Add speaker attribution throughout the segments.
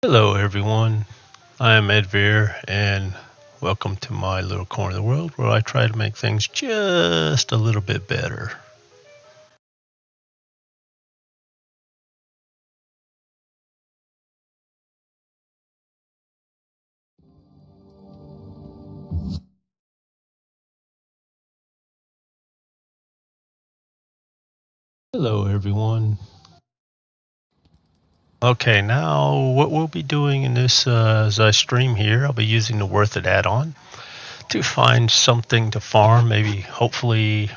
Speaker 1: Hello, everyone. I am Ed Veer, and welcome to my little corner of the world where I try to make things just a little bit better. Hello, everyone. Okay, now what we'll be doing in this as I stream here, I'll be using the worthit add-on to find something to farm, maybe hopefully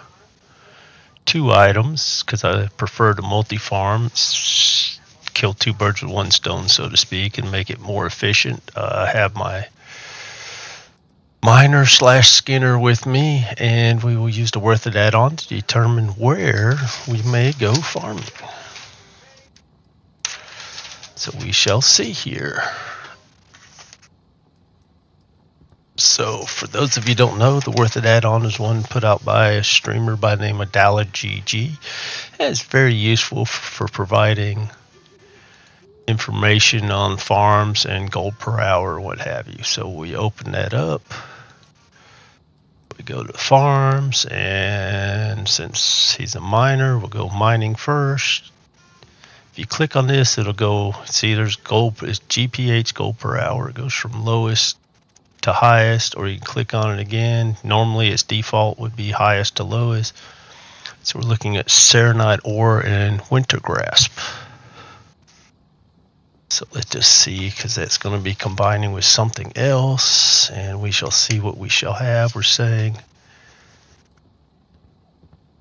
Speaker 1: two items, because I prefer to multi-farm, kill two birds with one stone, so to speak, and make it more efficient. I have my miner slash skinner with me, and we will use the worthit add-on to determine where we may go farming. So we shall see here. So for those of you who don't know, the worthit add-on is one put out by a streamer by the name of GG. And it's very useful for providing information on farms and gold per hour, what have you. So we open that up. We go to farms, and since he's a miner, we'll go mining first. If you click on this, it'll go, see there's gold, it's GPH, gold per hour. It goes from lowest to highest, or you can click on it again. Normally its default would be highest to lowest. So we're looking at serenite ore and winter grasp. So let's just see, because that's going to be combining with something else, and we shall see what we shall have. We're saying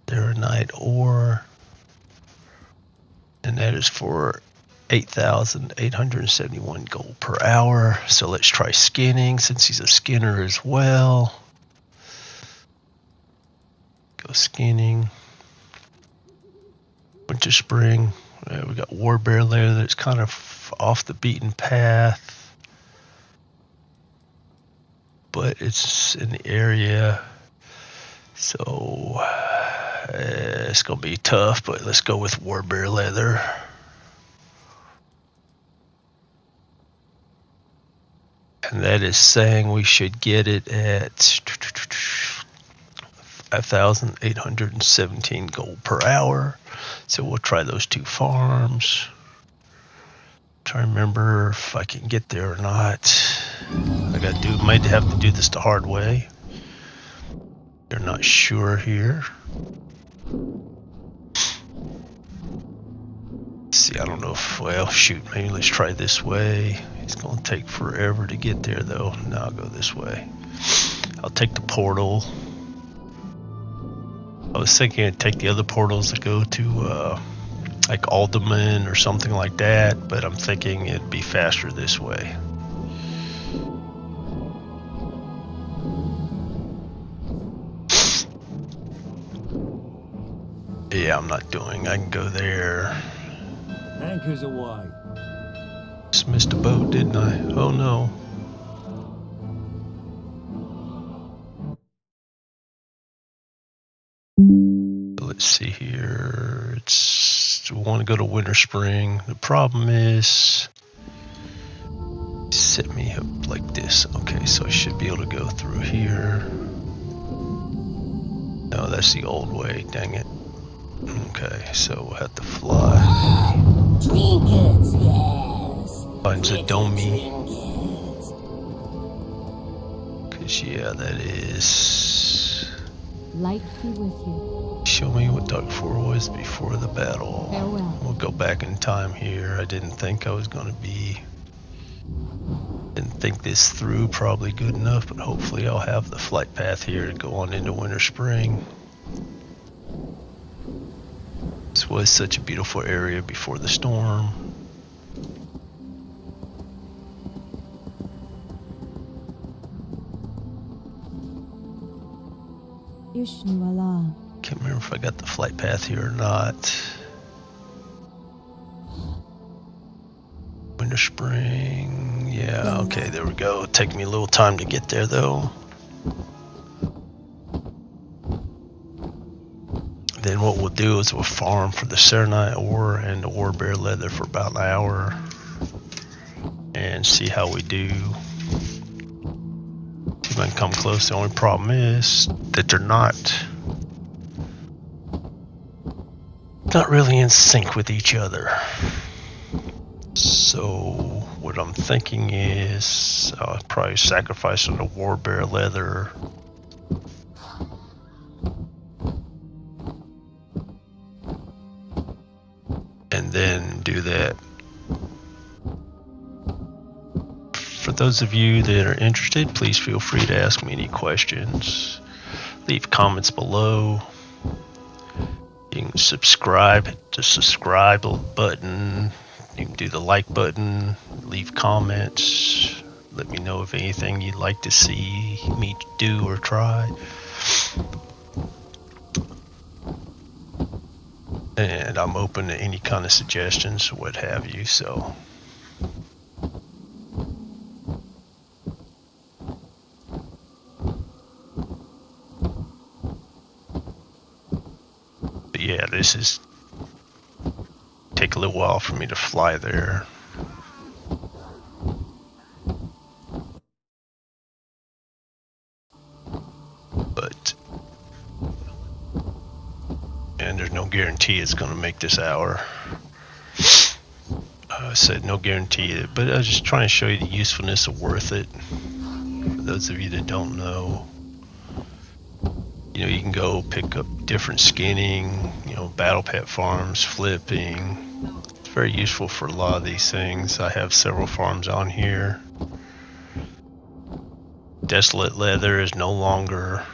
Speaker 1: serenite ore, and that is for 8,871 gold per hour. So let's try skinning, since he's a skinner as well. Go skinning. Winter spring. We got war bear there that's kind of off the beaten path, but it's in the area, so it's gonna be tough, but let's go with war bear leather. And that is saying we should get it at 5,817 gold per hour. So we'll try those two farms. Try to remember if I can get there or not. Might have to do this the hard way. They're not sure here. See, I don't know if, well, shoot, maybe let's try this way. It's going to take forever to get there, though. No, I'll go this way. I'll take the portal. I was thinking I'd take the other portals that go to, like Alderman or something like that, but I'm thinking it'd be faster this way. Yeah, I'm not doing. I can go there.
Speaker 2: Anchors away.
Speaker 1: Just missed a boat, didn't I? Oh no. Let's see here. We want to go to winter spring. The problem is, set me up like this. Okay, so I should be able to go through here. No, that's the old way. Dang it. Okay, so we'll have to fly.
Speaker 3: Trinkets, yes.
Speaker 1: Find Zadomi. Cause yeah, that is.
Speaker 3: Light be with you.
Speaker 1: Show me what Dark 4 was before the battle.
Speaker 3: Farewell.
Speaker 1: We'll go back in time here. I didn't think I was going to be... Didn't think this through probably good enough, but hopefully I'll have the flight path here to go on into winter spring. This was such a beautiful area before the storm.
Speaker 3: Ishnuala.
Speaker 1: Can't remember if I got the flight path here or not. Winter spring, yeah, okay, there we go. It'll take me a little time to get there though. Then what we'll do is we'll farm for the serenite ore and the war bear leather for about an hour. and see how we do. See if I can come close. The only problem is that they're not really in sync with each other. So what I'm thinking is I'll probably sacrifice on the war bear leather. And then do that. For those of you that are interested, please feel free to ask me any questions. Leave comments below. You can subscribe, hit the subscribe button. You can do the like button, leave comments. Let me know if anything you'd like to see me do or try. And I'm open to any kind of suggestions, what have you, so. But yeah, this is take a little while for me to fly there. But and there's no guarantee it's going to make this hour. I said no guarantee, but I was just trying to show you the usefulness of Worth It. For those of you that don't know, you know, you can go pick up different skinning, you know, battle pet farms, flipping. It's very useful for a lot of these things. I have several farms on here. Desolate leather is no longer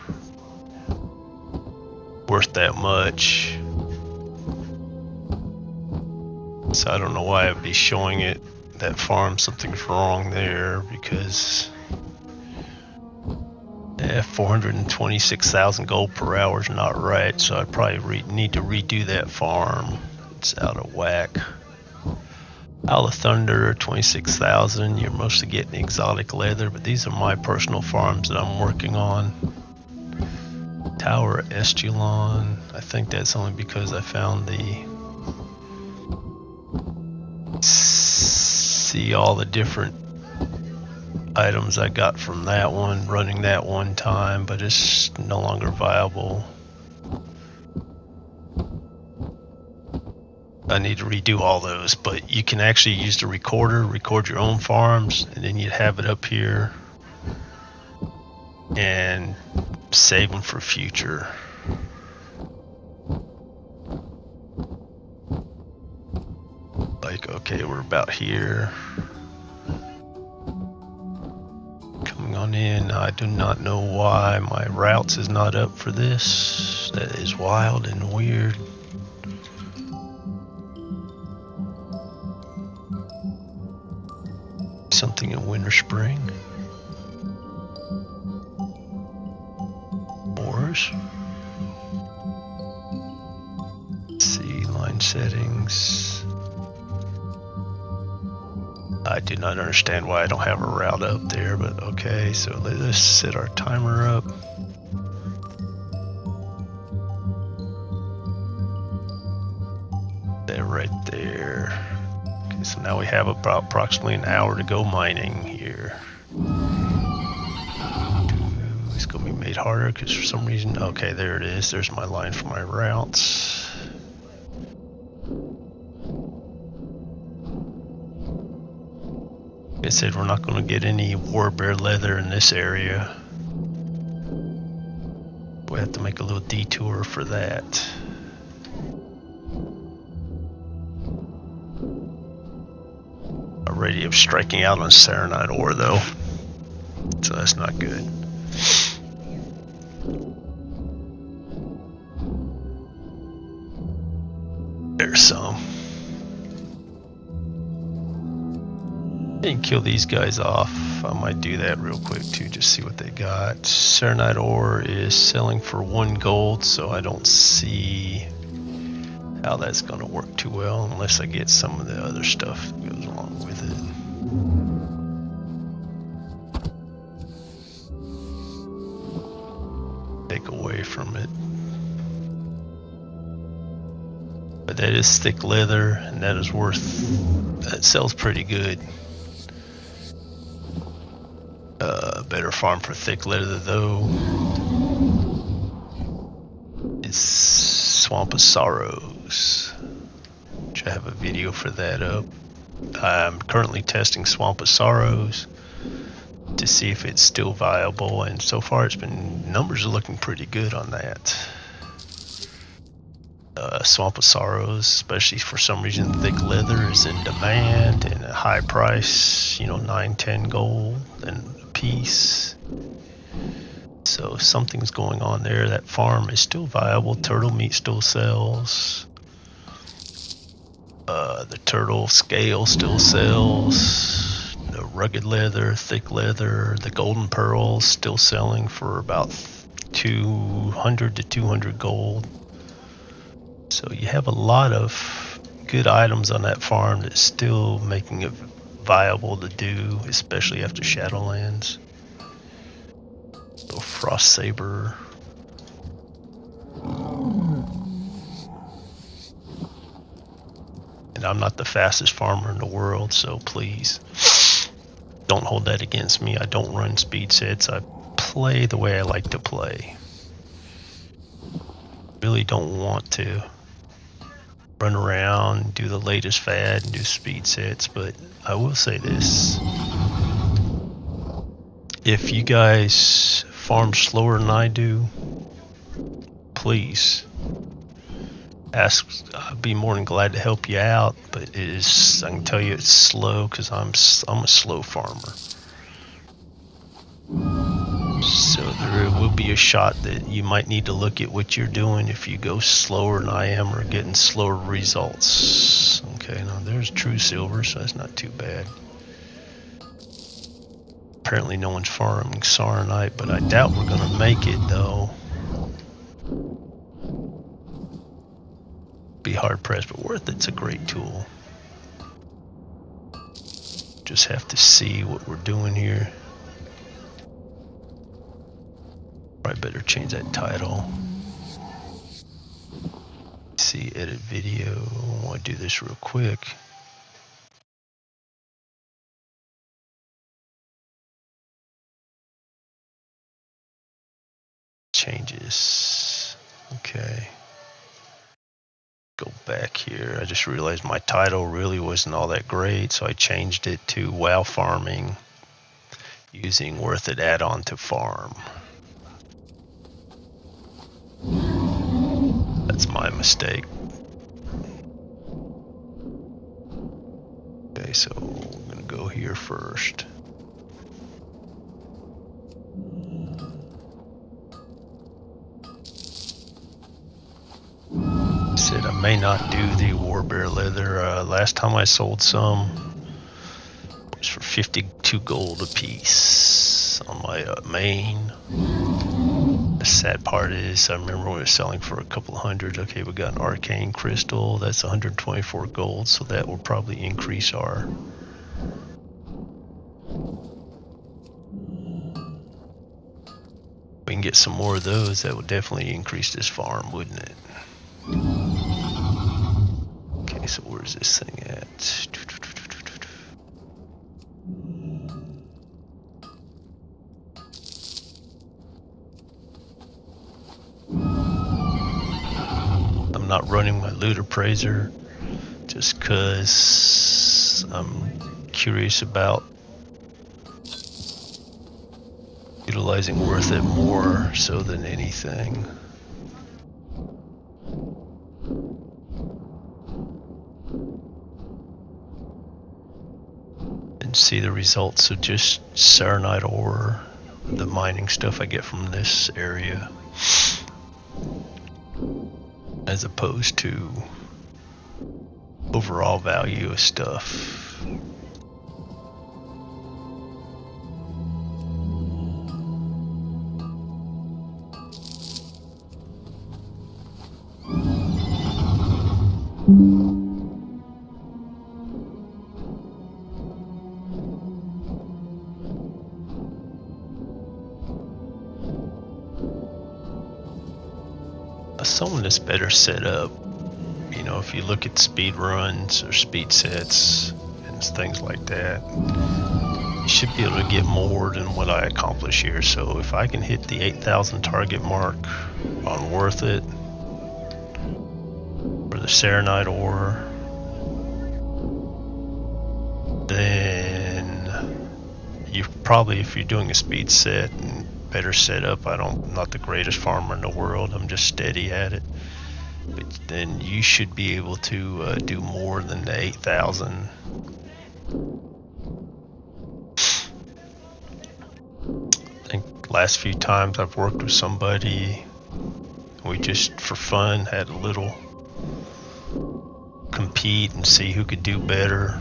Speaker 1: worth that much. So I don't know why I'd be showing it, that farm, something's wrong there, because 426,000 gold per hour is not right, so I probably need to redo that farm. It's out of whack. Owl of Thunder, 26,000. You're mostly getting exotic leather, but these are my personal farms that I'm working on. Tower Estulon. I think that's only because I found see all the different items I got from that one, running that one time, but it's no longer viable. I need to redo all those, but you can actually use the recorder, record your own farms, and then you'd have it up here and save them for future. Like, okay, we're about here. Coming on in. I do not know why my routes is not up for this. That is wild and weird. Something in winter, spring. Moors. Let's see, line settings. I do not understand why I don't have a route up there, but okay, so let's set our timer up. There, right there. Okay, so now we have about approximately an hour to go mining here. It's going to be made harder because for some reason, okay, there it is. There's my line for my routes. Like I said, we're not going to get any war bear leather in this area. We have to make a little detour for that. Already I'm striking out on Serenite ore though, so that's not good. There's some. And kill these guys off. I might do that real quick too, just see what they got. Serenite ore is selling for 1 gold, so I don't see how that's going to work too well unless I get some of the other stuff that goes along with it. Take away from it. But that is thick leather, and that is worth, that sells pretty good. Better farm for thick leather though is Swamp of Sorrows, which I have a video for that up. I'm currently testing Swamp of Sorrows to see if it's still viable, and so far numbers are looking pretty good on that. Swamp of Sorrows, especially for some reason thick leather is in demand and a high price, 9-10 gold and a piece. So something's going on there. That farm is still viable. Turtle meat still sells. The turtle scale still sells. The rugged leather, thick leather, the golden pearls still selling for about 200 to 200 gold. So you have a lot of good items on that farm that's still making it viable to do, especially after Shadowlands. So Frost Saber. And I'm not the fastest farmer in the world, so please don't hold that against me. I don't run speed sets. I play the way I like to play. Really don't want to run around, do the latest fad, and do speed sets, but I will say this. If you guys farm slower than I do, please ask. I'd be more than glad to help you out, but it is, I can tell you it's slow because I'm a slow farmer. So there will be a shot that you might need to look at what you're doing if you go slower than I am or getting slower results. Okay, now there's true silver, so that's not too bad. Apparently no one's farming Saronite, but I doubt we're going to make it though. Be hard pressed, but worthit's a great tool. Just have to see what we're doing here. Probably better change that title. See, edit video. I want to do this real quick. Changes. Okay. Go back here. I just realized my title really wasn't all that great, so I changed it to WoW Farming using worthit add-on to farm. That's my mistake. Okay, so I'm gonna go here first. Said I may not do the Warbear leather. Last time I sold some, it was for 52 gold a piece on my main. The sad part is, I remember we were selling for a couple hundred. Okay, we got an arcane crystal. That's 124 gold, so that will probably increase our. We can get some more of those. That would definitely increase this farm, wouldn't it? Okay, so where's this thing at? I'm not running my loot appraiser just because I'm curious about utilizing worthit more so than anything. And see the results of just Saronite ore, the mining stuff I get from this area, as opposed to overall value of stuff. Someone that's better set up, you know, if you look at speed runs or speed sets and things like that, you should be able to get more than what I accomplish here. So if I can hit the 8,000 target mark on Worth It for the Serenite ore, then you probably, if you're doing a speed set and better setup, I'm not the greatest farmer in the world, I'm just steady at it, but then you should be able to do more than the 8,000. I think last few times I've worked with somebody, we just for fun had a little compete and see who could do better.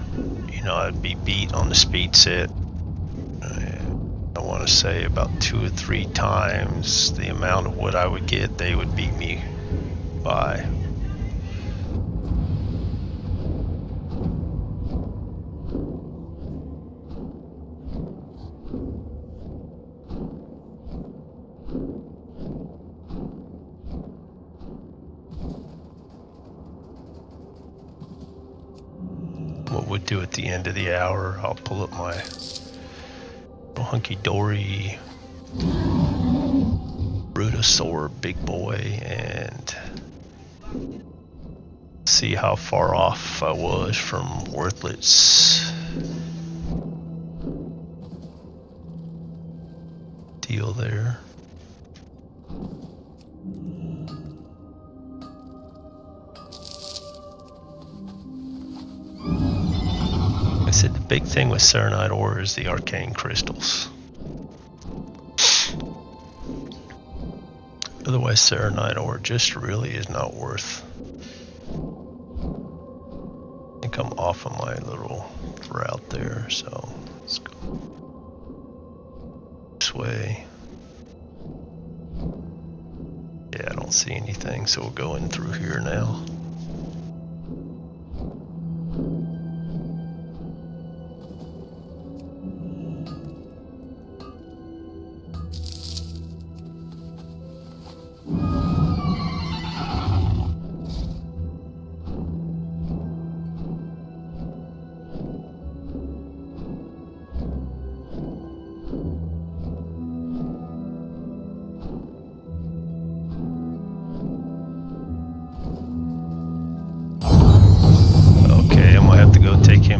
Speaker 1: You know, I'd be beat on the speed set. I want to say about 2 or 3 times the amount of what I would get, they would beat me by. What we'll do at the end of the hour, I'll pull up my hunky-dory Brutosaur big boy and see how far off I was from Worthit's deal there. I said the big thing with Serenite ore is the arcane crystals. Otherwise, Serenite ore just really is not worth. I think I'm off on my little route there, so let's go this way. Yeah, I don't see anything, so we'll go in through here now.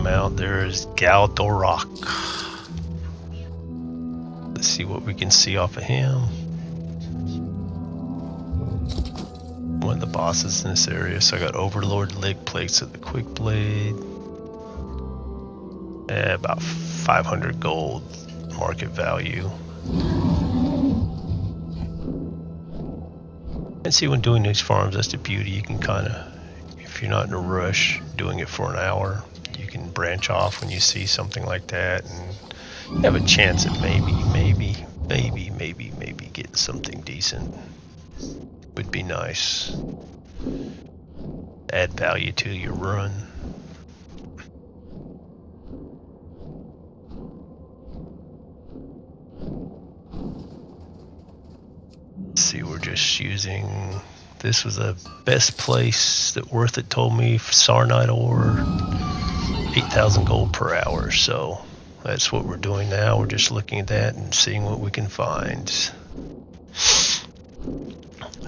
Speaker 1: Out there is Galdorak. Let's see what we can see off of him. One of the bosses in this area. So I got Overlord leg plates of the quick blade. About 500 gold market value. And see, when doing these farms, that's the beauty. You can kind of, if you're not in a rush, doing it for an hour, you can branch off when you see something like that and you have a chance at maybe getting something decent. Would be nice. Add value to your run. Let's see, we're just using, this was the best place that Worth It told me for Sarnite ore. 8,000 gold per hour, so that's what we're doing now. We're just looking at that and seeing what we can find.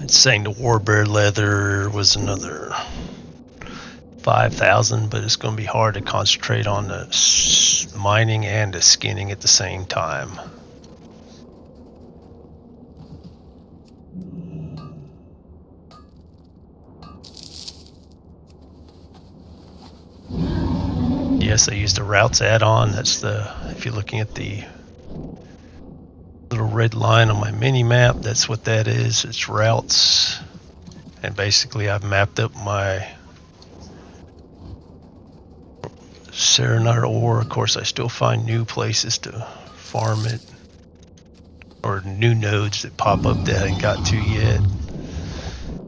Speaker 1: It's saying the Warbear leather was another 5,000, but it's going to be hard to concentrate on the mining and the skinning at the same time. Yes, I used the routes add-on. That's the, if you're looking at the little red line on my mini map, that's what that is. It's routes. And basically I've mapped up my Serenite ore. Of course, I still find new places to farm it, or new nodes that pop up that I haven't got to yet.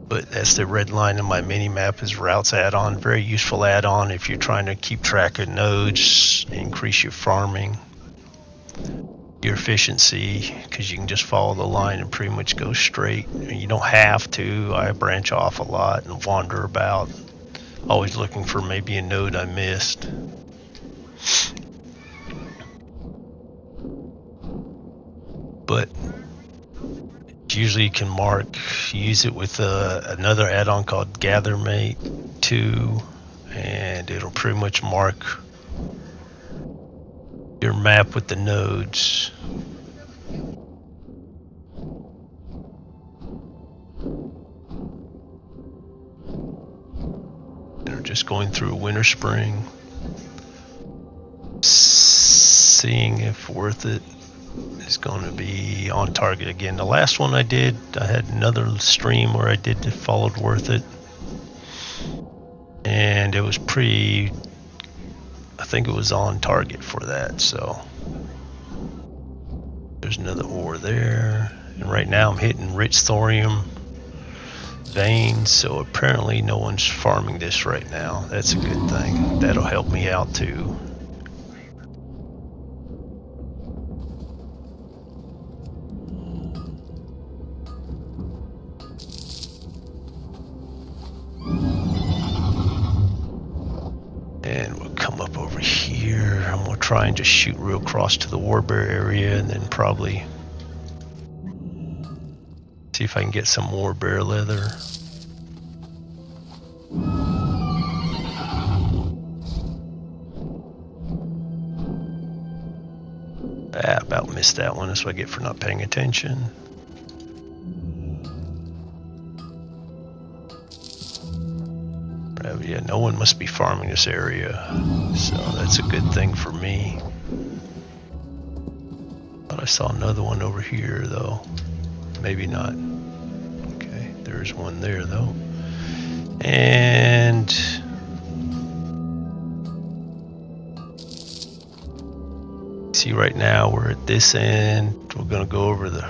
Speaker 1: But that's the red line in my mini map, is routes add-on. Very useful add-on if you're trying to keep track of nodes, increase your farming, your efficiency, because you can just follow the line and pretty much go straight. You don't have to. I branch off a lot and wander about, always looking for maybe a node I missed. but usually you can use it with another add-on called GatherMate 2, and it'll pretty much mark your map with the nodes. They're just going through winter spring, seeing if worthit is going to be on target again. The last one I did, I had another stream where I followed worthit, and it was I think it was on target for that. So there's another ore there, and right now I'm hitting rich thorium veins, so apparently no one's farming this right now. That's a good thing. That'll help me out too. And we'll come up over here, and we'll try and just shoot real close to the warbear area, and then probably see if I can get some more bear leather. About missed that one. That's what I get for not paying attention. Yeah, no one must be farming this area, so that's a good thing for me. Thought I saw another one over here, though. Maybe not. Okay, there's one there, though. And see, right now we're at this end. We're gonna go over the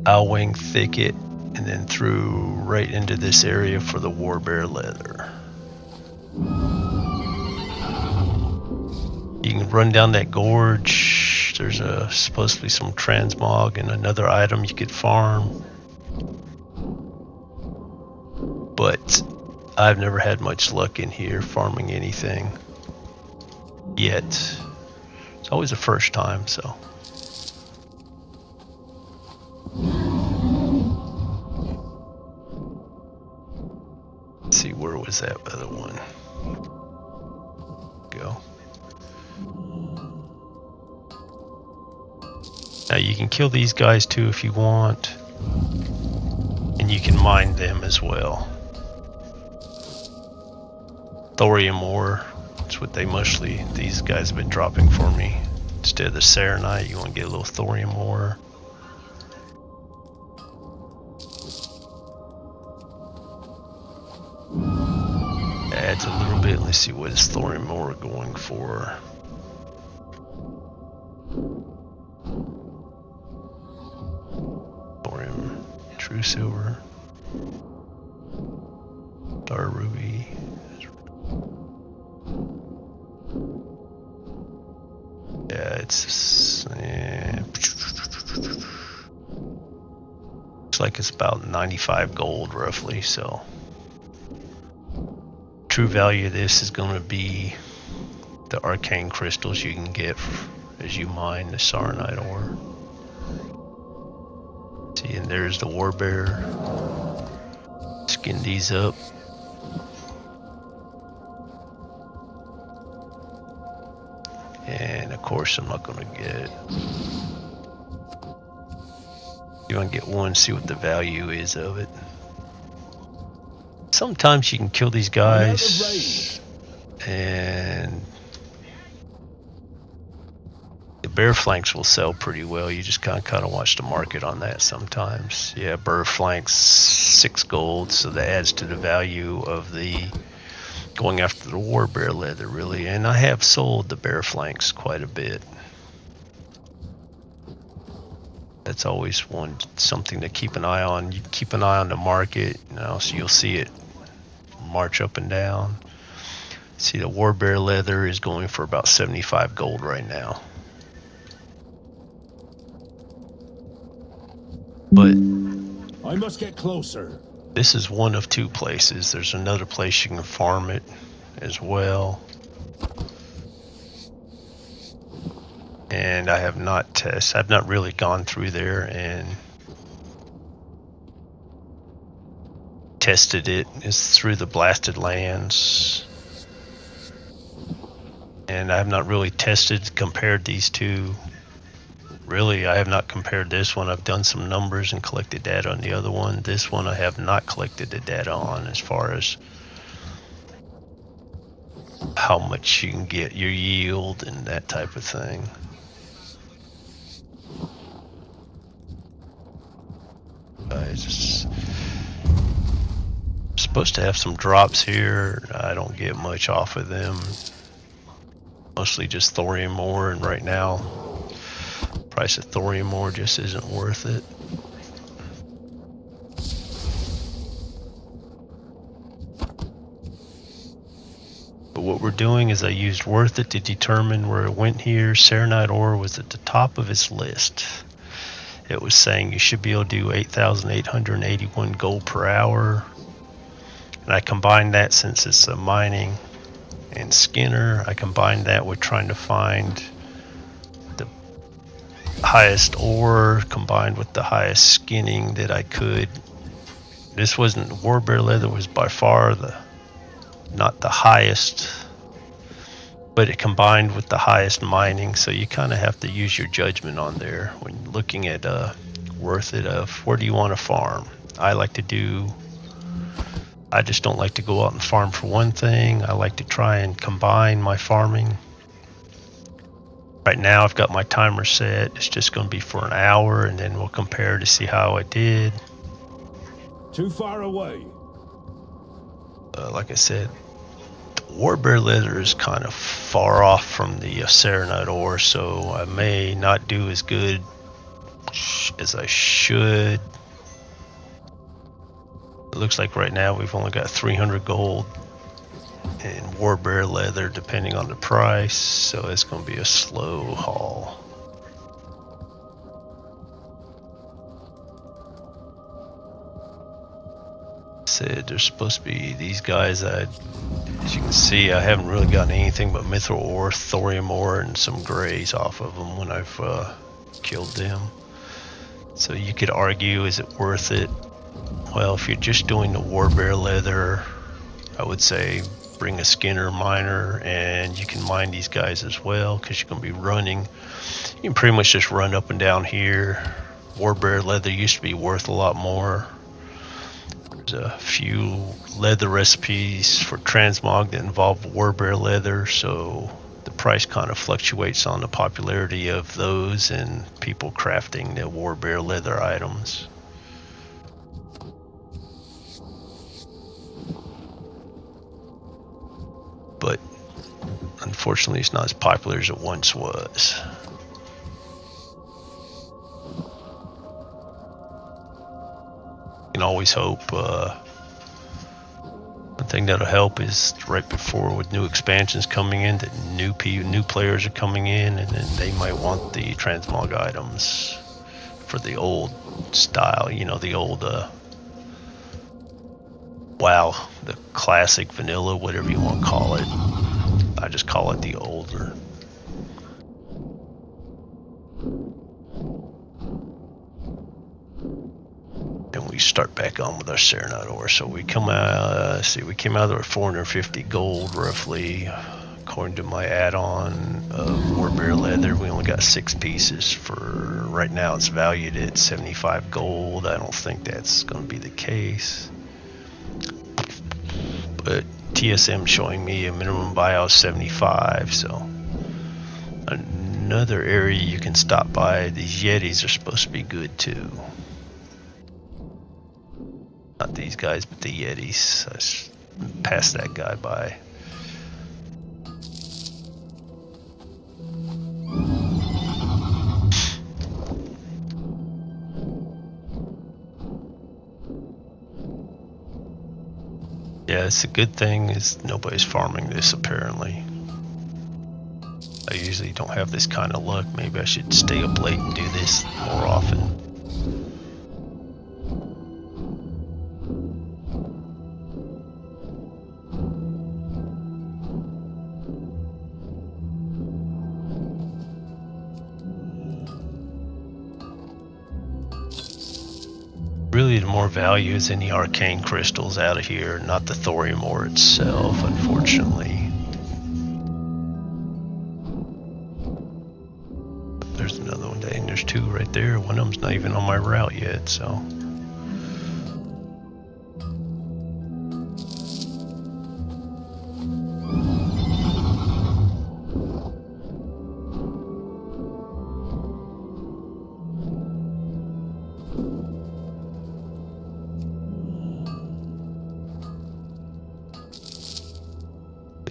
Speaker 1: Owlwing thicket and then through right into this area for the warbear leather. You can run down that gorge. There's supposed to be some transmog and another item you could farm, but I've never had much luck in here farming anything yet. It's always the first time, so. Let's see, where was that other one? Go. Now you can kill these guys too if you want, and you can mine them as well. Thorium ore, that's what these guys have been dropping for me. Instead of the Serenite, you want to get a little thorium ore. Adds a little bit. Let's see what is thorium ore going for. Thorium, true silver, star ruby. Yeah, it's looks like it's about 95 gold roughly, so true value of this is going to be the arcane crystals you can get as you mine the Saronite ore. See, and there's the warbear. Skin these up. And of course I'm not going to get. You want to get one, see what the value is of it. Sometimes you can kill these guys and the bear flanks will sell pretty well. You just kind of watch the market on that sometimes. Yeah, bear flanks 6 gold, so that adds to the value of the going after the warbear leather, really. And I have sold the bear flanks quite a bit. That's always something to keep an eye on. You keep an eye on the market, so you'll see it march up and down. See, the warbear leather is going for about 75 gold right now. But
Speaker 2: I must get closer.
Speaker 1: This is one of 2 places. There's another place you can farm it as well. And and I have not I've not really gone through there and tested it. It's through the blasted lands, and I have not really compared these two. Really, I have not compared this one. I've done some numbers and collected data on the other one. This one I have not collected the data on as far as how much you can get your yield and that type of thing. It's supposed to have some drops here. I don't get much off of them. Mostly just thorium ore, and right now price of thorium ore just isn't worth it. But what we're doing is I used worthit to determine where it went here. Serenite ore was at the top of its list. It was saying you should be able to do 8,881 gold per hour. And I combined that, since it's a mining and Skinner, I combined that with trying to find the highest ore combined with the highest skinning that I could. This wasn't, Warbear leather was by far not the highest, but it combined with the highest mining, so you kind of have to use your judgment on there when looking at worthit of where do you want to farm. I just don't like to go out and farm for one thing. I like to try and combine my farming. Right now I've got my timer set. It's just going to be for an hour, and then we'll compare to see how I did.
Speaker 2: Too far away.
Speaker 1: Like I said, the Warbear leather is kind of far off from the Serenite ore, so I may not do as good as I should. It looks like right now we've only got 300 gold in Warbear leather depending on the price, so it's going to be a slow haul. Said there's supposed to be these guys. As you can see, I haven't really gotten anything but mithril ore, thorium ore, and some grays off of them when I've killed them. So you could argue, is it worth it? Well, if you're just doing the Warbear leather, I would say bring a Skinner miner, and you can mine these guys as well, because you're going to be running. You can pretty much just run up and down here. Warbear leather used to be worth a lot more. There's a few leather recipes for transmog that involve Warbear leather, so the price kind of fluctuates on the popularity of those and people crafting the Warbear leather items. But unfortunately it's not as popular as it once was. You can always hope. One thing that'll help is right before, with new expansions coming in, that new players are coming in, and then they might want the transmog items for the old style, the old WoW, the classic vanilla, whatever you want to call it. I just call it the older. And we start back on with our Serenite ore. So we come out, we came out of 450 gold roughly, according to my add-on of Warbear leather. We only got 6 pieces. For right now it's valued at 75 gold. I don't think that's going to be the case, but TSM showing me a minimum buyout of 75. So another area you can stop by. These Yetis are supposed to be good too. Not these guys, but the Yetis. I passed that guy by. Yeah, it's a good thing is nobody's farming this apparently. I usually don't have this kind of luck. Maybe I should stay up late and do this more often. Usually the more value is in the arcane crystals out of here, not the thorium ore itself, unfortunately. There's another one, and there's two right there. One of them's not even on my route yet, so.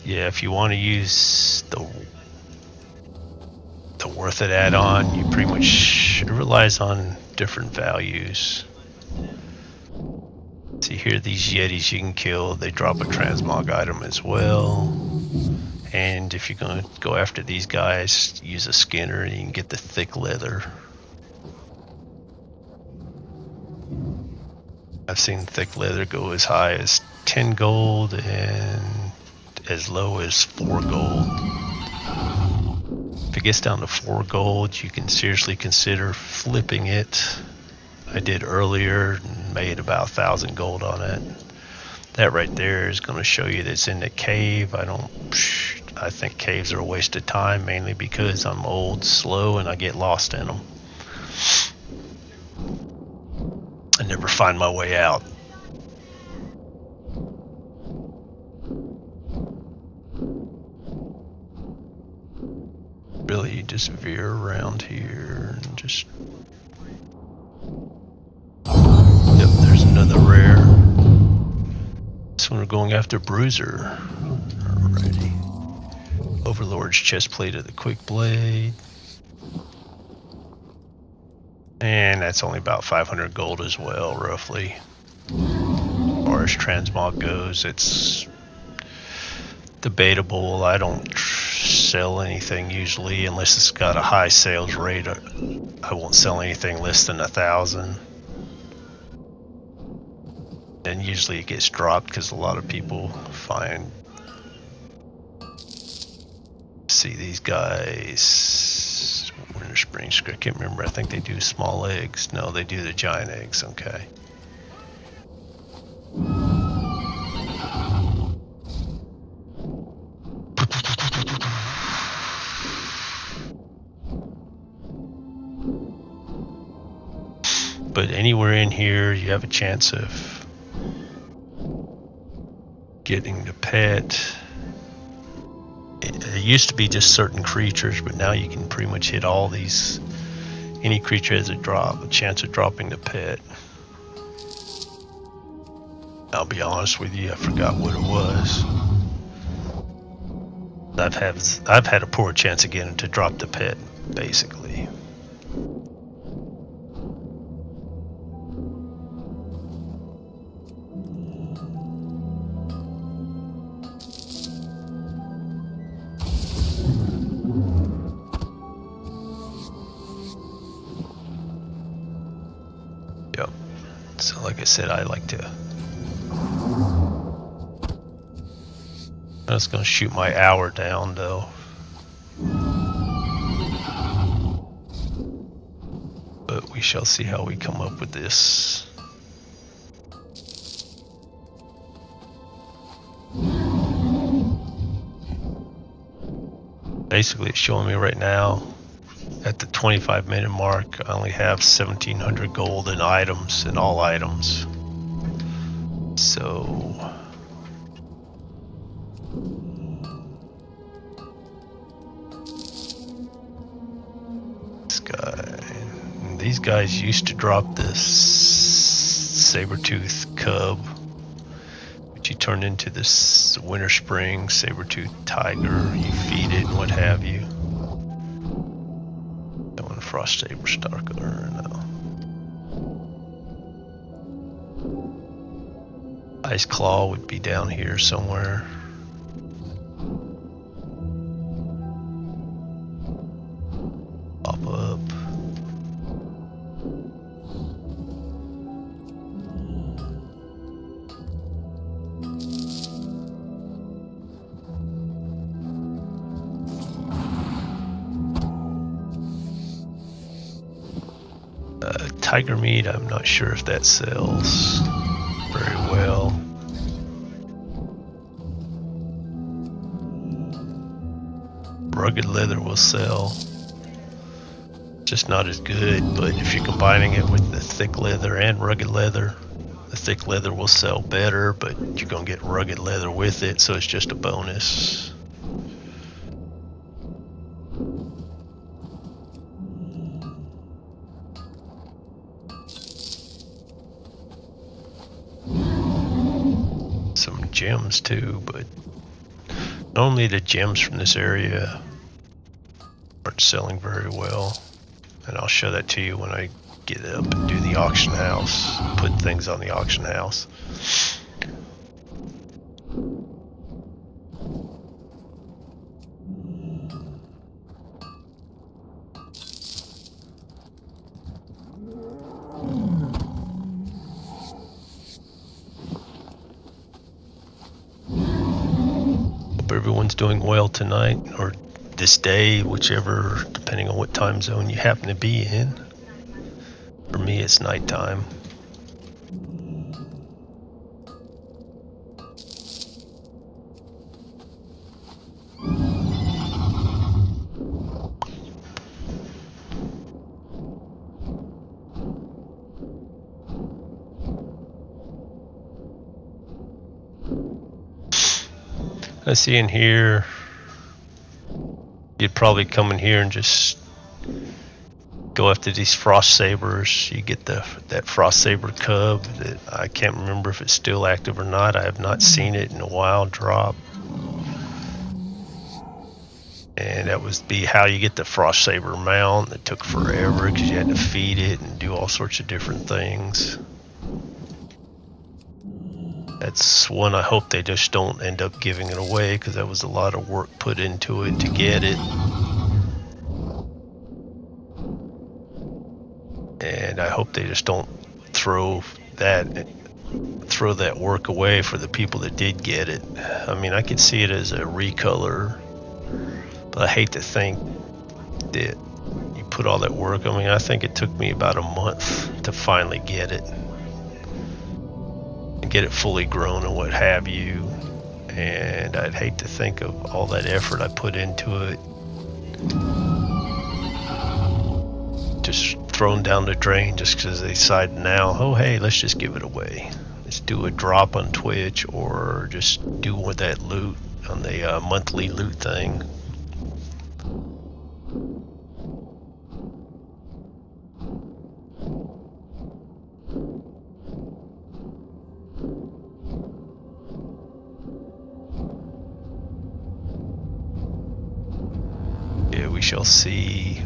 Speaker 1: Yeah, if you want to use the worthit add-on, you pretty much, it relies on different values. See here, these yetis you can kill, they drop a transmog item as well. And if you're going to go after these guys, use a skinner and you can get the thick leather. I've seen thick leather go as high as 10 gold and as low as 4 gold. If it gets down to 4 gold, you can seriously consider flipping it. I did earlier and made about 1,000 gold on it. That right there is going to show you that it's in the cave. I think caves are a waste of time, mainly because I'm old, slow, and I get lost in them. I never find my way out. Really, you just veer around here and just... Yep, there's another rare. This one we're going after Bruiser. Alrighty. Overlord's chestplate of the quick blade. And that's only about 500 gold as well, roughly. As far as transmog goes, it's debatable. I don't sell anything usually unless it's got a high sales rate. I won't sell anything less than 1,000. And usually it gets dropped because a lot of people find... See these guys... Winter Spring Script, I can't remember. I think they do small eggs. No, they do the giant eggs. Okay. But anywhere in here, you have a chance of getting the pet. It used to be just certain creatures, but now you can pretty much hit all these. Any creature has a chance of dropping the pet. I'll be honest with you, I forgot what it was. I've had a poor chance of getting to drop the pet, basically. Yep. So like I said, I like to... I'm just going to shoot my hour down though. But we shall see how we come up with this. Basically it's showing me right now at the 25-minute mark I only have 1,700 gold in items, in all items. So these guys used to drop this saber-tooth cub, which you turn into this winter spring saber-tooth tiger. You feed it and what have you. That one, frost saber starker, no. Ice claw would be down here somewhere. Pop up. Tiger meat, I'm not sure if that sells very well. Rugged leather will sell, just not as good, but if you're combining it with the thick leather and rugged leather, the thick leather will sell better, but you're gonna get rugged leather with it, so it's just a bonus. Some gems too, but normally the gems from this area aren't selling very well, and I'll show that to you when I get up and do the auction house, put things on the auction house. Hope everyone's doing well tonight, or this day, whichever, depending on what time zone you happen to be in. For me, it's nighttime. I see in here, you'd probably come in here and just go after these frost sabers. You get that frost saber cub that I can't remember if it's still active or not. I have not seen it in a while drop. And that would be how you get the frost saber mount. It took forever because you had to feed it and do all sorts of different things. That's one I hope they just don't end up giving it away, because that was a lot of work put into it to get it. And I hope they just don't throw that work away for the people that did get it. I mean, I could see it as a recolor, but I hate to think that you put all that work. I mean, I think it took me about a month to finally get it and get it fully grown and what have you. And I'd hate to think of all that effort I put into it just thrown down the drain just because they decide now, oh hey, let's just give it away. Let's do a drop on Twitch, or just do with that loot on the monthly loot thing. Yeah, we shall see.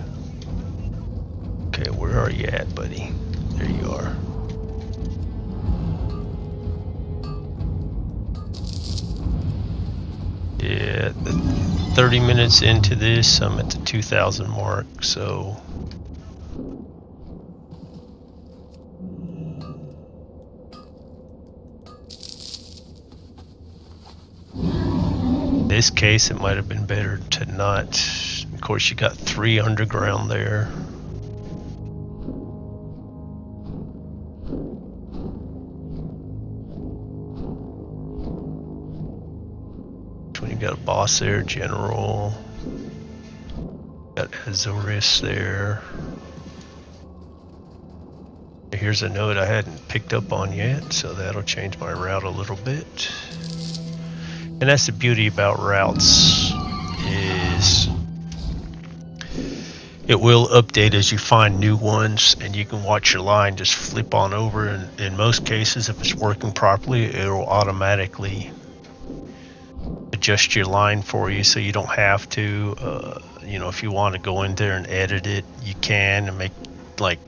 Speaker 1: Okay, where are you at, buddy? There you are. Yeah, 30 minutes into this, I'm at the 2,000 mark, so... In this case, it might have been better to not... Of course, you got 3 underground there. When you got a boss there, general. Got Azorius there. Here's a note I hadn't picked up on yet, so that'll change my route a little bit. And that's the beauty about routes, is it will update as you find new ones, and you can watch your line just flip on over, and in most cases, if it's working properly, it'll automatically adjust your line for you, so you don't have to. You know, if you want to go in there and edit it, you can, and make like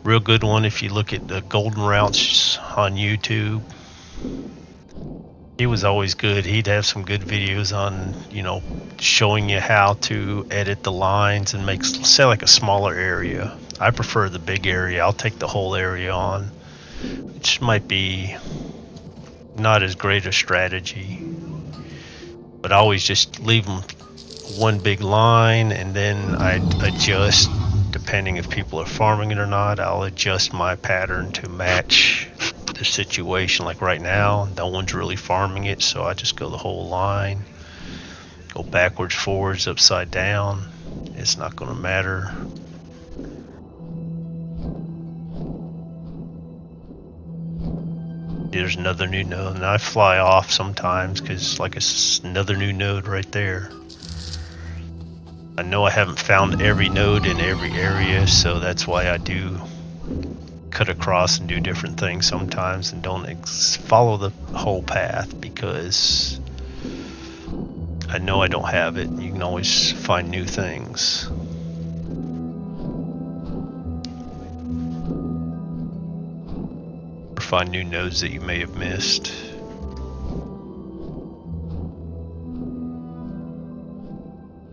Speaker 1: real good one. If you look at the Golden Routes on YouTube, he was always good. He'd have some good videos on, you know, showing you how to edit the lines and make, say, like a smaller area. I prefer the big area. I'll take the whole area on, which might be not as great a strategy, but I always just leave them one big line, and then I'd adjust depending if people are farming it or not, I'll adjust my pattern to match the situation. Like right now, no one's really farming it, so I just go the whole line, go backwards, forwards, upside down. It's not going to matter. There's another new node, and I fly off sometimes because like it's another new node right there. I know I haven't found every node in every area, so that's why I do cut across and do different things sometimes and don't follow the whole path, because I know I don't have it. You can always find new things. Or find new nodes that you may have missed.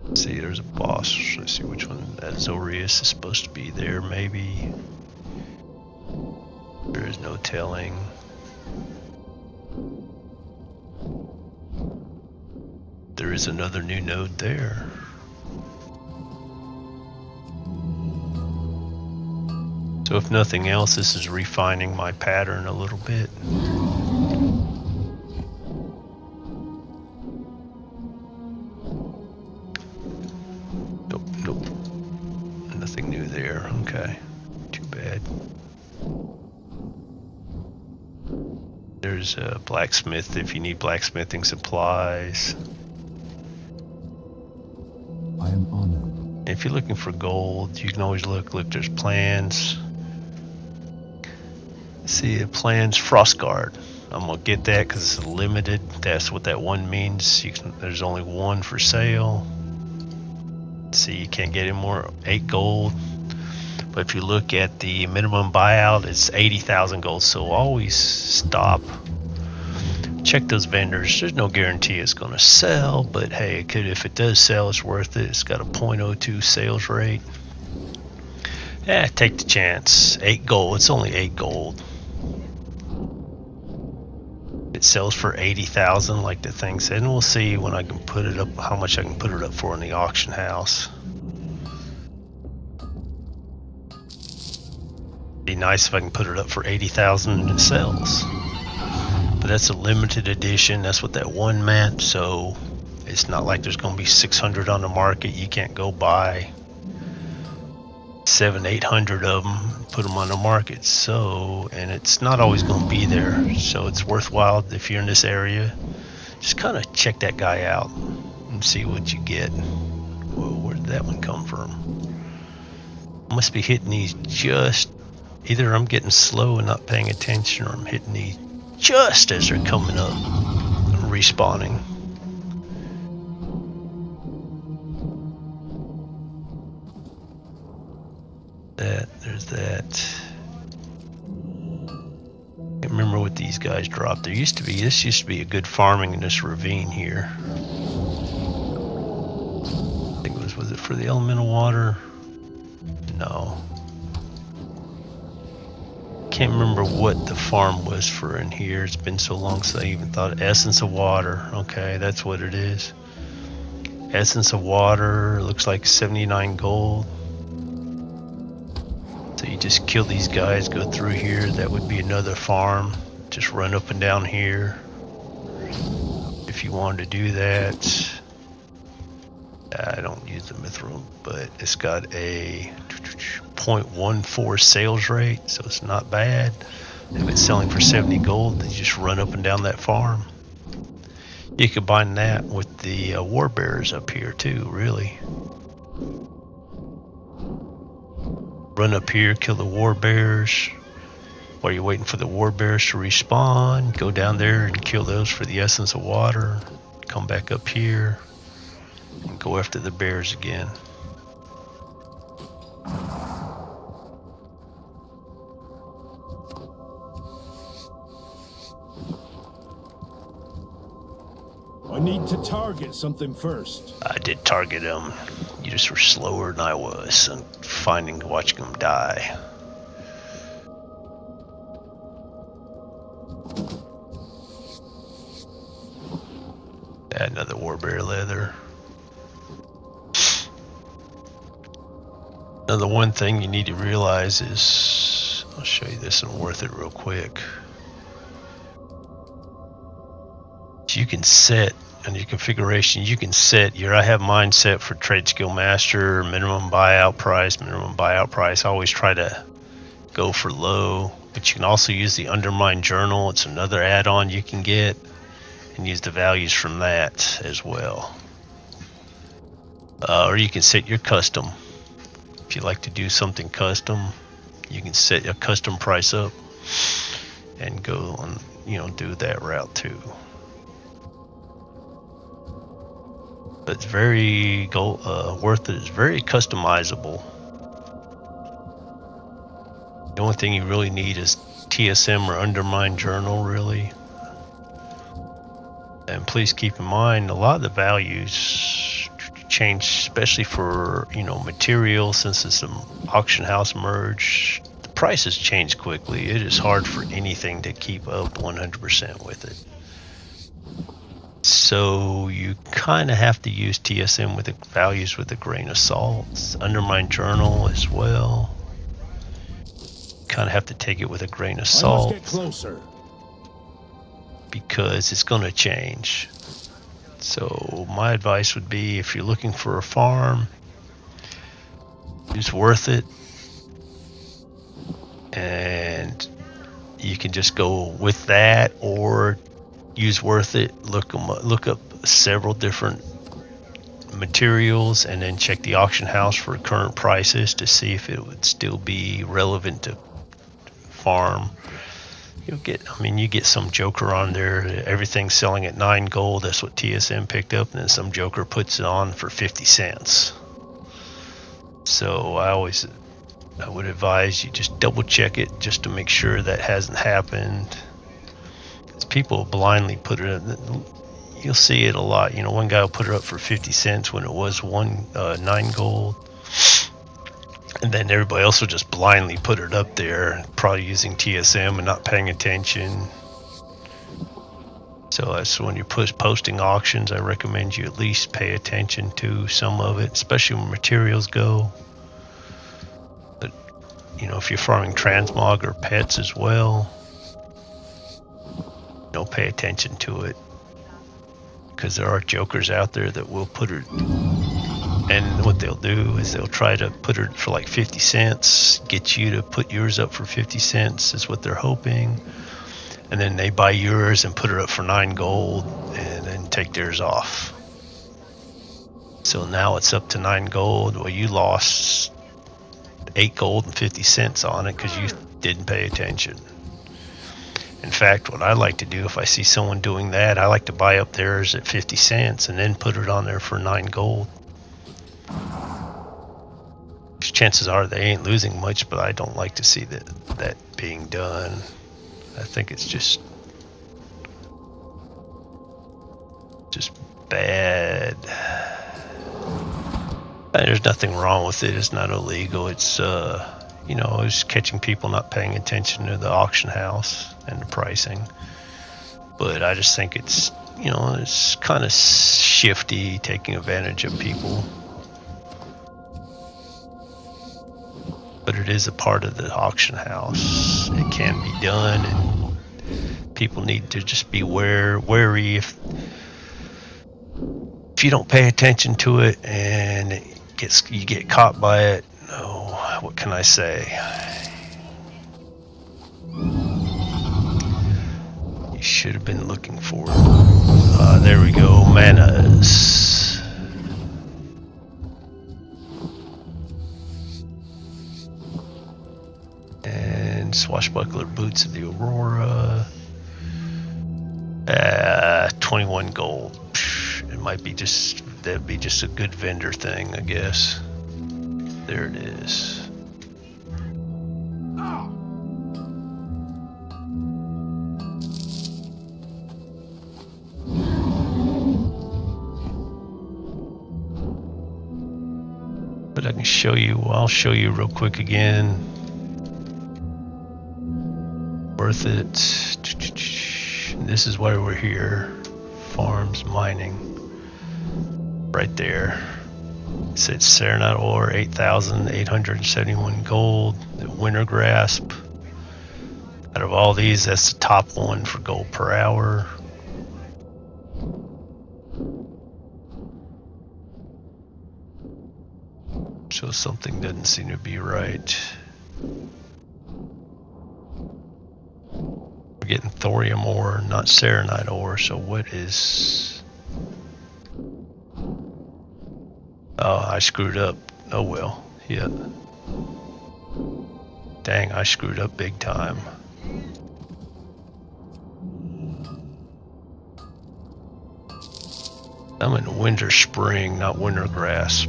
Speaker 1: Let's see, there's a boss. Let's see which one. That Zorius is supposed to be there, maybe. There is no telling. There is another new node there. So if nothing else, this is refining my pattern a little bit. Nope. Nothing new there. Okay. Too bad. There's a blacksmith if you need blacksmithing supplies.
Speaker 2: I am honored.
Speaker 1: If you're looking for gold, you can always look, there's plans. See, plans Frostguard. I'm gonna get that because it's limited. That's what that one means. There's only one for sale. See, you can't get any more. 8 gold. But if you look at the minimum buyout, it's 80,000 gold. So always stop. Check those vendors. There's no guarantee it's going to sell, but hey, it could. If it does sell, it's worth it. It's got a 0.02 sales rate. Yeah, take the chance. 8 gold. It's only 8 gold. It sells for 80,000, like the thing said, and we'll see when I can put it up. How much I can put it up for in the auction house. Be nice if I can put it up for 80,000 and it sells. But that's a limited edition. That's what that one meant. So it's not like there's going to be 600 on the market. You can't go buy 700-800 of them, put them on the market. So, and it's not always going to be there. So it's worthwhile if you're in this area. Just kind of check that guy out and see what you get. Whoa, where did that one come from? Must be hitting these just. Either I'm getting slow and not paying attention, or I'm hitting these just as they're coming up and respawning. There's that. Can't remember what these guys dropped. This used to be a good farming in this ravine here. I think was it for the elemental water? No. Can't remember what the farm was for in here. It's been so long since I even thought. Essence of water. Okay, that's what it is. Essence of water. Looks like 79 gold. So you just kill these guys, go through here. That would be another farm. Just run up and down here. If you wanted to do that. I don't use the mithril, but it's got a 0.14 sales rate, so it's not bad. If it's selling for 70 gold, then you just run up and down that farm. You combine that with the war bears up here too, really. Run up here, kill the war bears. While you're waiting for the war bears to respawn, go down there and kill those for the essence of water. Come back up here and go after the bears again.
Speaker 2: I need to target something first.
Speaker 1: I did target them. You just were slower than I was and watching them die. Another warbear leather. Now, the one thing you need to realize is, I'll show you this and worth it real quick. You can set on your configuration, you can set your, I have mine set for Trade Skill Master, minimum buyout price, minimum buyout price. I always try to go for low, but you can also use the Undermine Journal. It's another add-on you can get and use the values from that as well. Or you can set your custom. If you like to do something custom, you can set a custom price up and go on, do that route too. But it's very worth it. It's very customizable. The only thing you really need is TSM or Undermine Journal, really. And please keep in mind, a lot of the values change, especially for material. Since it's an auction house merge, the prices change quickly. It is hard for anything to keep up 100% with it. So you kind of have to use TSM with the values with a grain of salt. Undermine Journal as well. Kind of have to take it with a grain of salt.
Speaker 2: I must get closer.
Speaker 1: Because it's going to change. So my advice would be, if you're looking for a farm, use Worth It, and you can just go with that, or use Worth It. Look up several different materials, and then check the auction house for current prices to see if it would still be relevant to farm. You get some joker on there. Everything's selling at 9 gold. That's what TSM picked up, and then some joker puts it on for 50 cents. So I would advise you just double check it just to make sure that hasn't happened. Because people blindly put it in. You'll see it a lot. One guy will put it up for 50 cents when it was 9 gold. And then everybody else will just blindly put it up there, probably using TSM and not paying attention. So that's when you're posting auctions, I recommend you at least pay attention to some of it, especially when materials go. But, if you're farming transmog or pets as well, pay attention to it. Because there are jokers out there that will put it. And what they'll do is they'll try to put it for like 50 cents, get you to put yours up for 50 cents is what they're hoping. And then they buy yours and put it up for 9 gold and then take theirs off. So now it's up to 9 gold. Well, you lost 8 gold and 50 cents on it because you didn't pay attention. In fact, what I like to do if I see someone doing that, I like to buy up theirs at 50 cents and then put it on there for 9 gold. Chances are they ain't losing much, but I don't like to see that being done. I think it's just bad. There's nothing wrong with it. It's not illegal. It's it's catching people not paying attention to the auction house and the pricing. But I just think it's it's kind of shifty, taking advantage of people. But it is a part of the auction house. It can be done, and people need to just be wary if you don't pay attention to it and you get caught by it. Oh, what can I say? You should have been looking for it. There we go, manas. And swashbuckler boots of the Aurora. 21 gold. That'd be just a good vendor thing, I guess. There it is. But I can show you. I'll show you real quick again. Worth it. This is why we're here. Farms, mining. Right there. It said Serenite ore, 8,871 gold. The Winter Grasp. Out of all these, that's the top one for gold per hour. So something doesn't seem to be right. We're getting thorium ore, not Serenite ore, so what is... Oh, I screwed up. Oh well, yeah. Dang, I screwed up big time. I'm in Winter Spring, not Winter Grasp.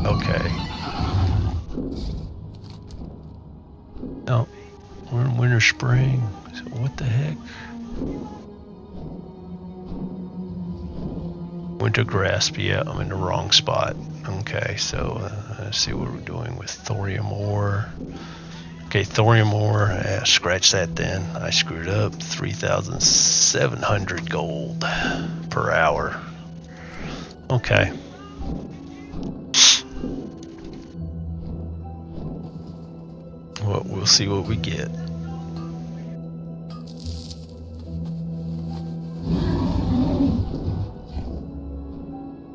Speaker 1: Okay. No, we're in Winter Spring. So what the heck? Winter Grasp, yeah, I'm in the wrong spot. Okay, so let's see what we're doing with thorium ore. Okay, thorium ore, scratch that then. I screwed up. 3,700 gold per hour. Okay. Well, we'll see what we get.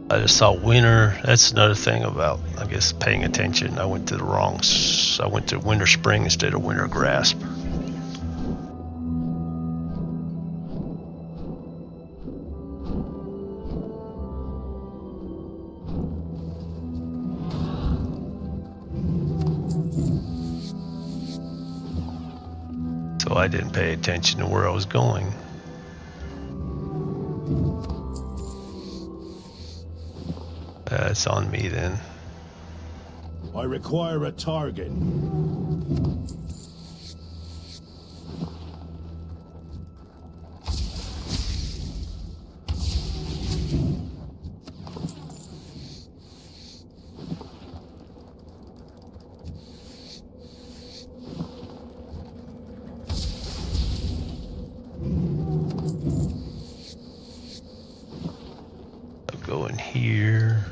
Speaker 1: I just saw winter. That's another thing about, I guess, paying attention. I went to the wrong. I went to Winter Spring instead of Winter Grasp. So I didn't pay attention to where I was going. That's on me then.
Speaker 2: I require a target.
Speaker 1: I'll go in here.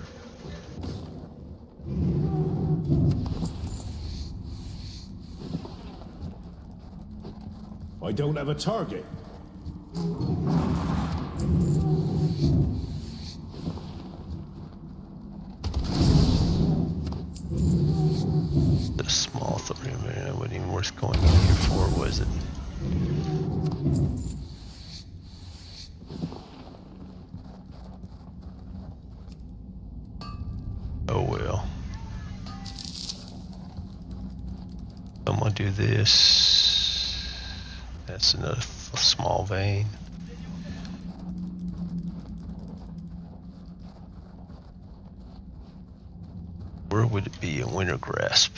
Speaker 2: I don't have a target.
Speaker 1: The small thorium, it wasn't even worth going in here for, was it? Oh well. I'm gonna do this. That's another small vein. Where would it be in Winter Grasp?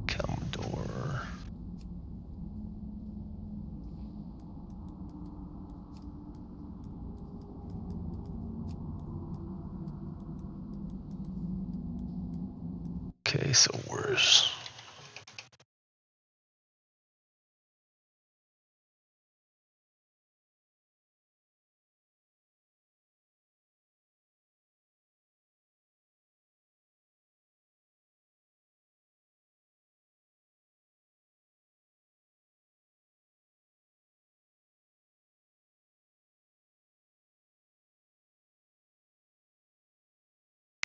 Speaker 1: Commodore. Okay, so where's...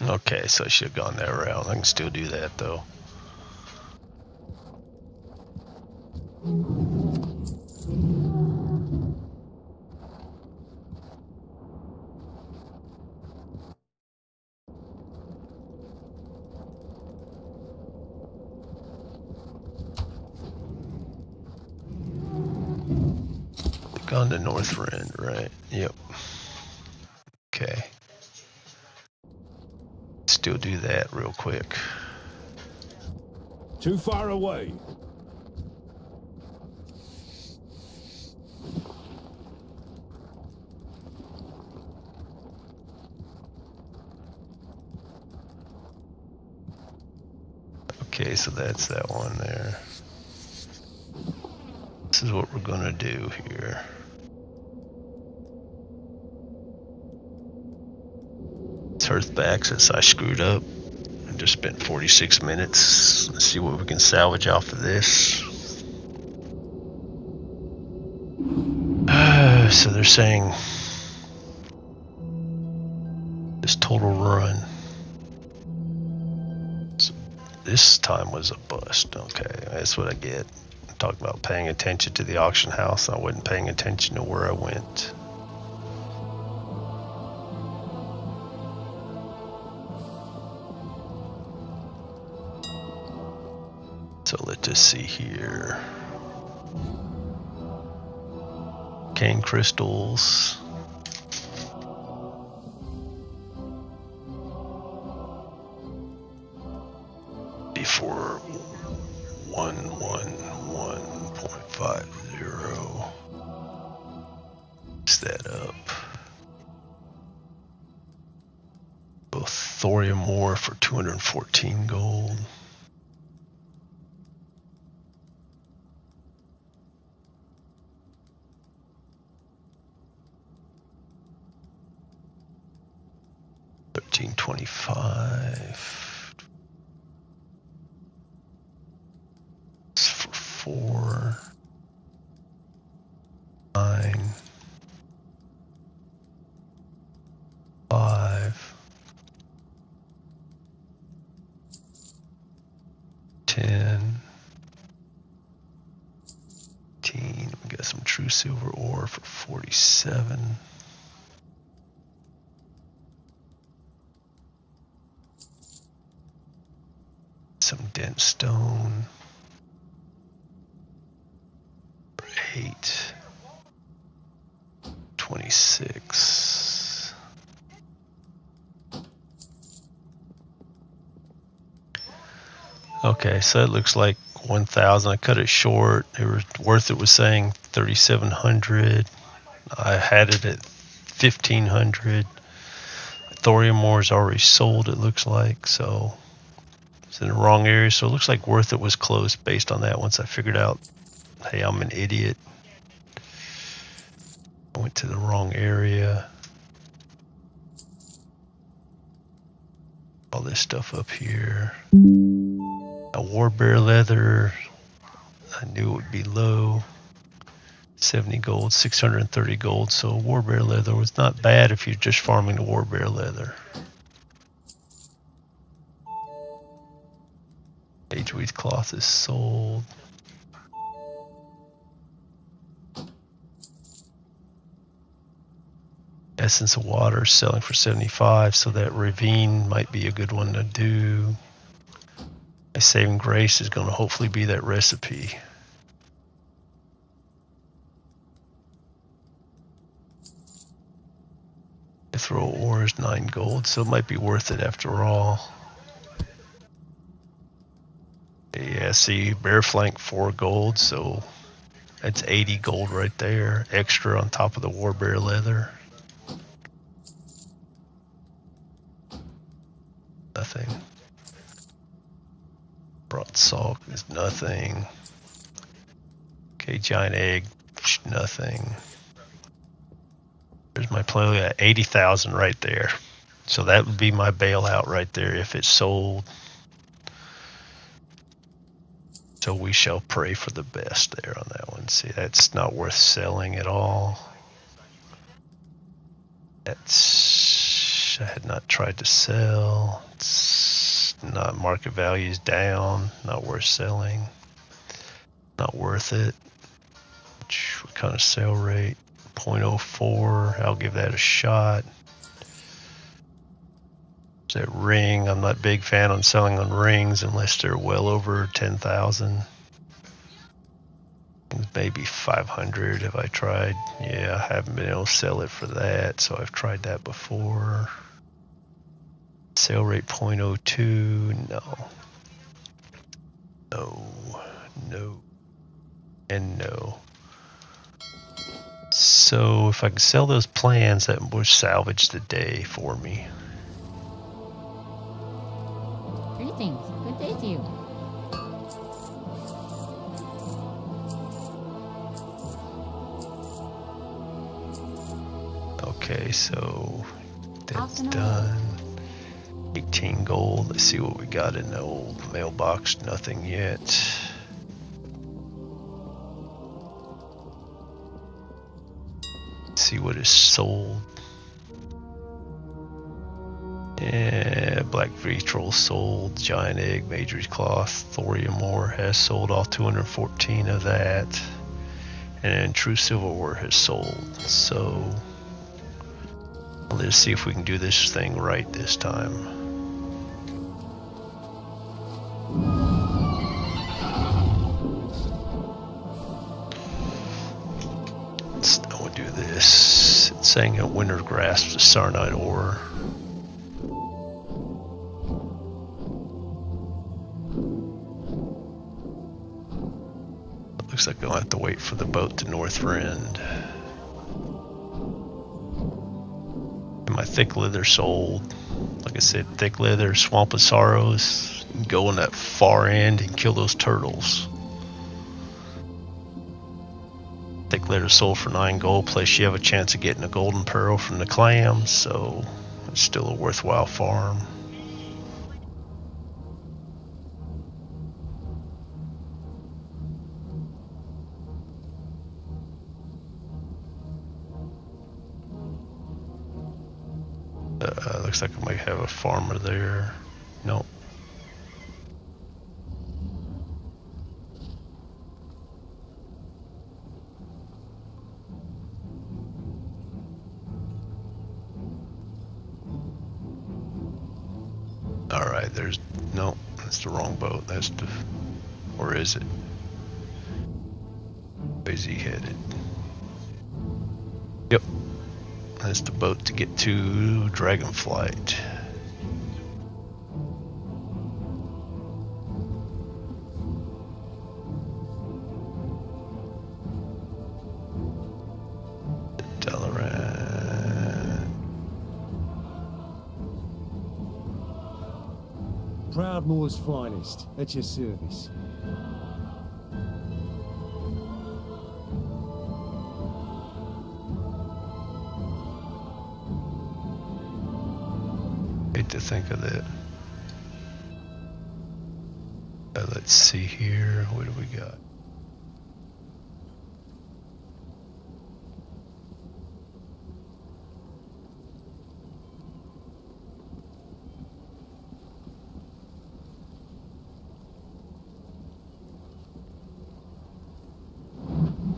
Speaker 1: Okay, so I should have gone that route. I can still do that though. Gone to North Rend, right? Yep. Okay. Still do that real quick.
Speaker 2: Too far away.
Speaker 1: Okay, so that's that one there. This is what we're gonna do here. It's Earth access. I screwed up. I just spent 46 minutes. Let's see what we can salvage off of this. So they're saying this total run. So this time was a bust. Okay, that's what I get. Talk about paying attention to the auction house. I wasn't paying attention to where I went. So let's just see here. Cane crystals. Before 111.50. That up. Both thorium ore for 214 gold. $13.25. It's for 4. 9. 5. 10. 15. We got some true silver ore for 47. Some dense stone for 8. 26. Okay, so it looks like 1,000. I cut it short. Worth it was saying 3,700. I had it at 1,500. Thorium ore is already sold, it looks like, so it's in the wrong area. So it looks like Worth it was close based on that. Once I figured out, hey, I'm an idiot. I went to the wrong area. All this stuff up here. A war bear leather. I knew it would be low. 70 gold, 630 gold. So war bear leather was not bad if you're just farming the war bear leather. Age wheat cloth is sold. Essence of water is selling for 75, so that ravine might be a good one to do. My saving grace is going to hopefully be that recipe. Throw ore is 9 gold, so it might be worth it after all. Yeah, see, bear flank 4 gold, so that's 80 gold right there, extra on top of the war bear leather. Nothing. Brought salt is nothing. Okay, giant egg, nothing. There's my play at 80,000 right there. So that would be my bailout right there if it's sold. So we shall pray for the best there on that one. See, that's not worth selling at all. I had not tried to sell. It's not, market value is down. Not worth selling. Not worth it. What kind of sale rate? 0.04. I'll give that a shot. That ring, I'm not a big fan on selling on rings unless they're well over 10,000. Maybe 500 have I tried. Yeah, I haven't been able to sell it for that, so I've tried that before. Sale rate 0.02. No, and no. So if I can sell those plans, that would salvage the day for me.
Speaker 4: Greetings. Good day to you.
Speaker 1: Okay, so that's done. 18 gold. Let's see what we got in the old mailbox. Nothing yet. Let's see what is sold. Yeah, black vitriol sold, giant egg, major's cloth, thorium ore has sold all 214 of that, and true silverware has sold. So let's see if we can do this thing right this time. We'll do this. It's saying a winter grasp the sarnite ore. Looks like I'll have to wait for the boat to Northrend. And my thick leather sold. Like I said, thick leather, Swamp of Sorrows. Go on that far end and kill those turtles. Thick leather sold for 9 gold, plus you have a chance of getting a golden pearl from the clams, so it's still a worthwhile farm. Looks like I might have a farmer there. Nope. Alright, nope, that's the wrong boat. Or is it? Where's he headed? Yep. That's the boat to get to Dragonflight. Dalaran.
Speaker 2: Proudmoore's finest, at your service.
Speaker 1: To think of that. Let's see here. What do we got?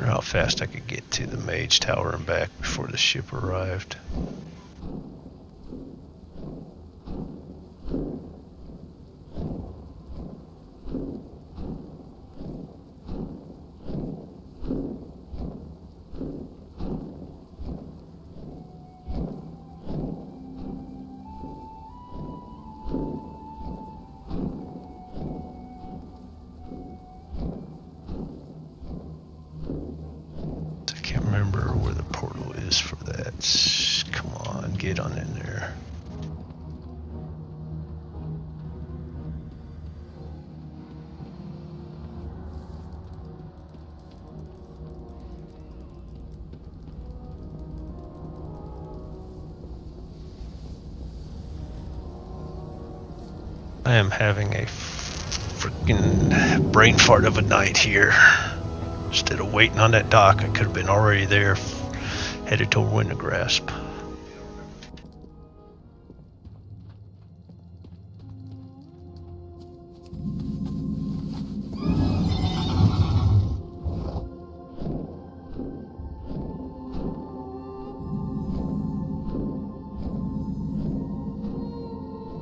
Speaker 1: Or how fast I could get to the Mage Tower and back before the ship arrived. Get on in there. I am having a freaking brain fart of a night here. Instead of waiting on that dock, I could have been already there, headed toward Wintergrasp.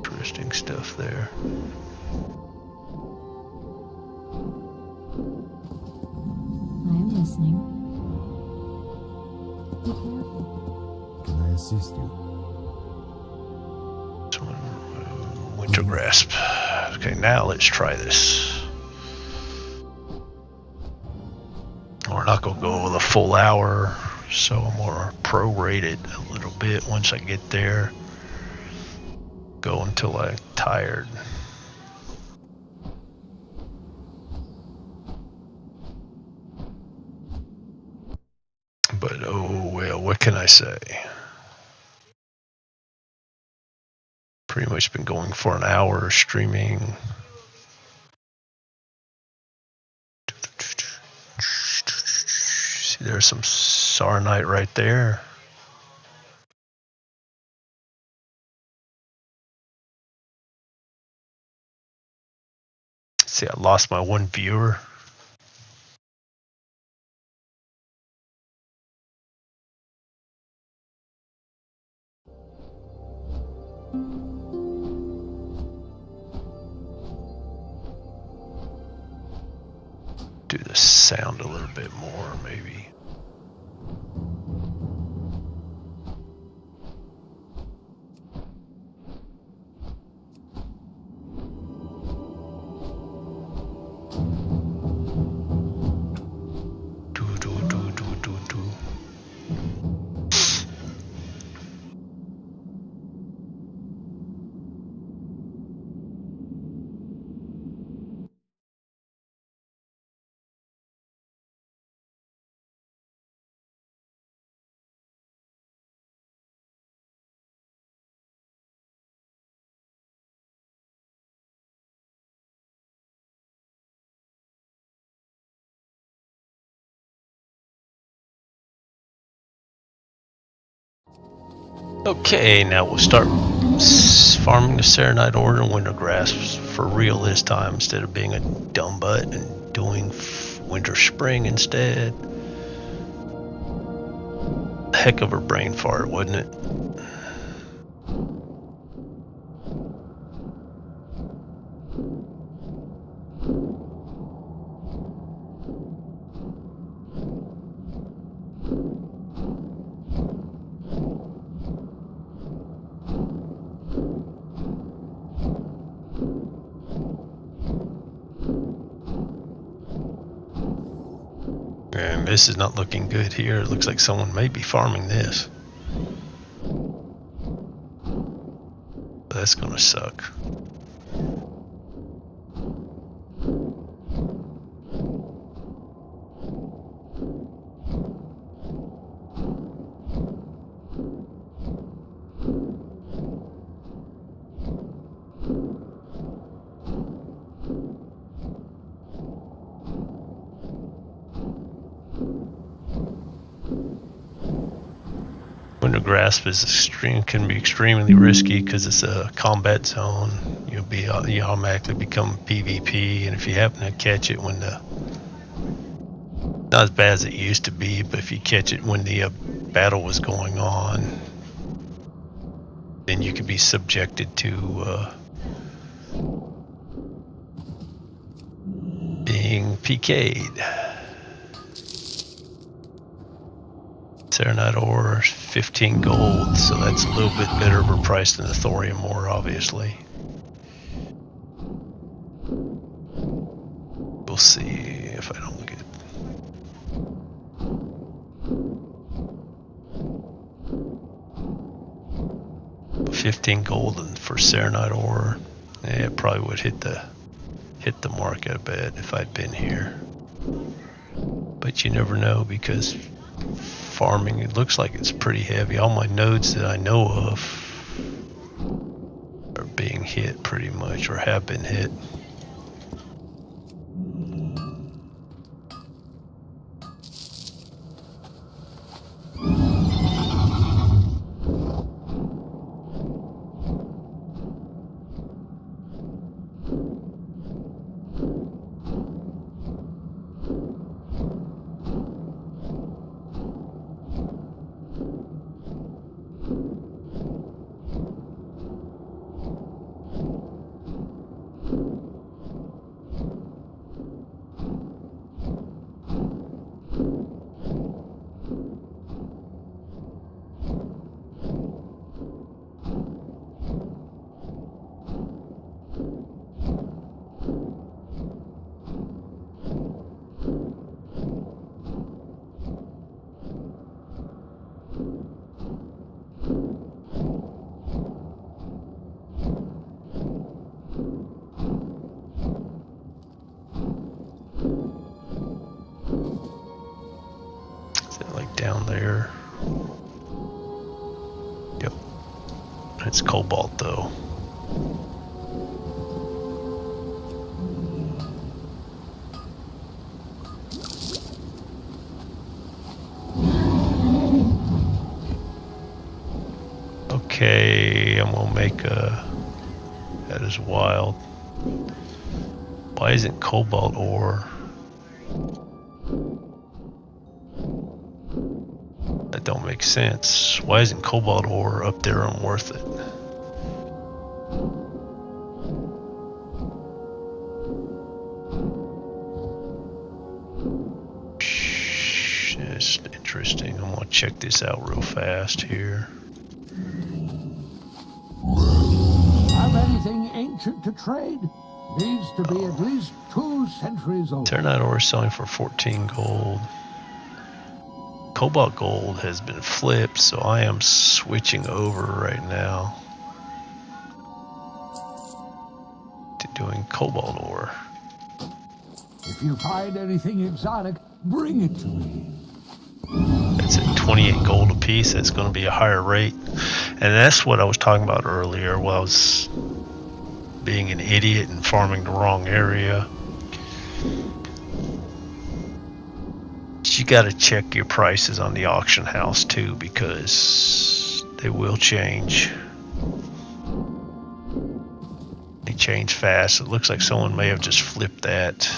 Speaker 1: Interesting stuff there.
Speaker 3: I am listening. Be careful.
Speaker 4: Can I assist you?
Speaker 1: Wintergrasp. Okay, now let's try this. We're not going to go with a full hour, so I'm going to prorate it a little bit once I get there. Go until I'm tired. But oh well, what can I say? Pretty much been going for an hour streaming. See, there's some Sarnite right there. See, I lost my one viewer. Do the sound a little bit more, maybe. Okay, now we'll start farming the Serenite ore and winter grass for real this time, instead of being a dumb butt and doing winter spring instead. Heck of a brain fart, wasn't it? And this is not looking good here. It looks like someone may be farming this. That's gonna suck. Winter grasp is can be extremely risky because it's a combat zone. You automatically become PvP, and if you happen to catch it when not as bad as it used to be, but if you catch it when the battle was going on, then you could be subjected to being PK'd. Serenite ore, 15 gold, so that's a little bit better of a price than the thorium ore, obviously. We'll see if I don't look at 15 gold for Serenite ore. Yeah, it probably would hit the mark, I bet, if I'd been here. But you never know, because farming, it looks like it's pretty heavy. All my nodes that I know of are being hit pretty much, or have been hit. Down there. Yep. It's cobalt though. Okay, I'm gonna make a. That is wild. Why isn't cobalt ore? That don't make sense. Why isn't cobalt ore up there on worth it? It's interesting. I'm gonna check this out real fast here.
Speaker 4: Have anything ancient to trade? Needs to be at least 2 centuries old.
Speaker 1: Ternite ore is selling for 14 gold. Cobalt gold has been flipped, so I am switching over right now to doing cobalt ore.
Speaker 4: If you find anything exotic, bring it to me.
Speaker 1: It's at 28 gold a piece. That's going to be a higher rate. And that's what I was talking about earlier, while I was being an idiot and farming the wrong area. You got to check your prices on the auction house too, because they will change. They change fast. It looks like someone may have just flipped that.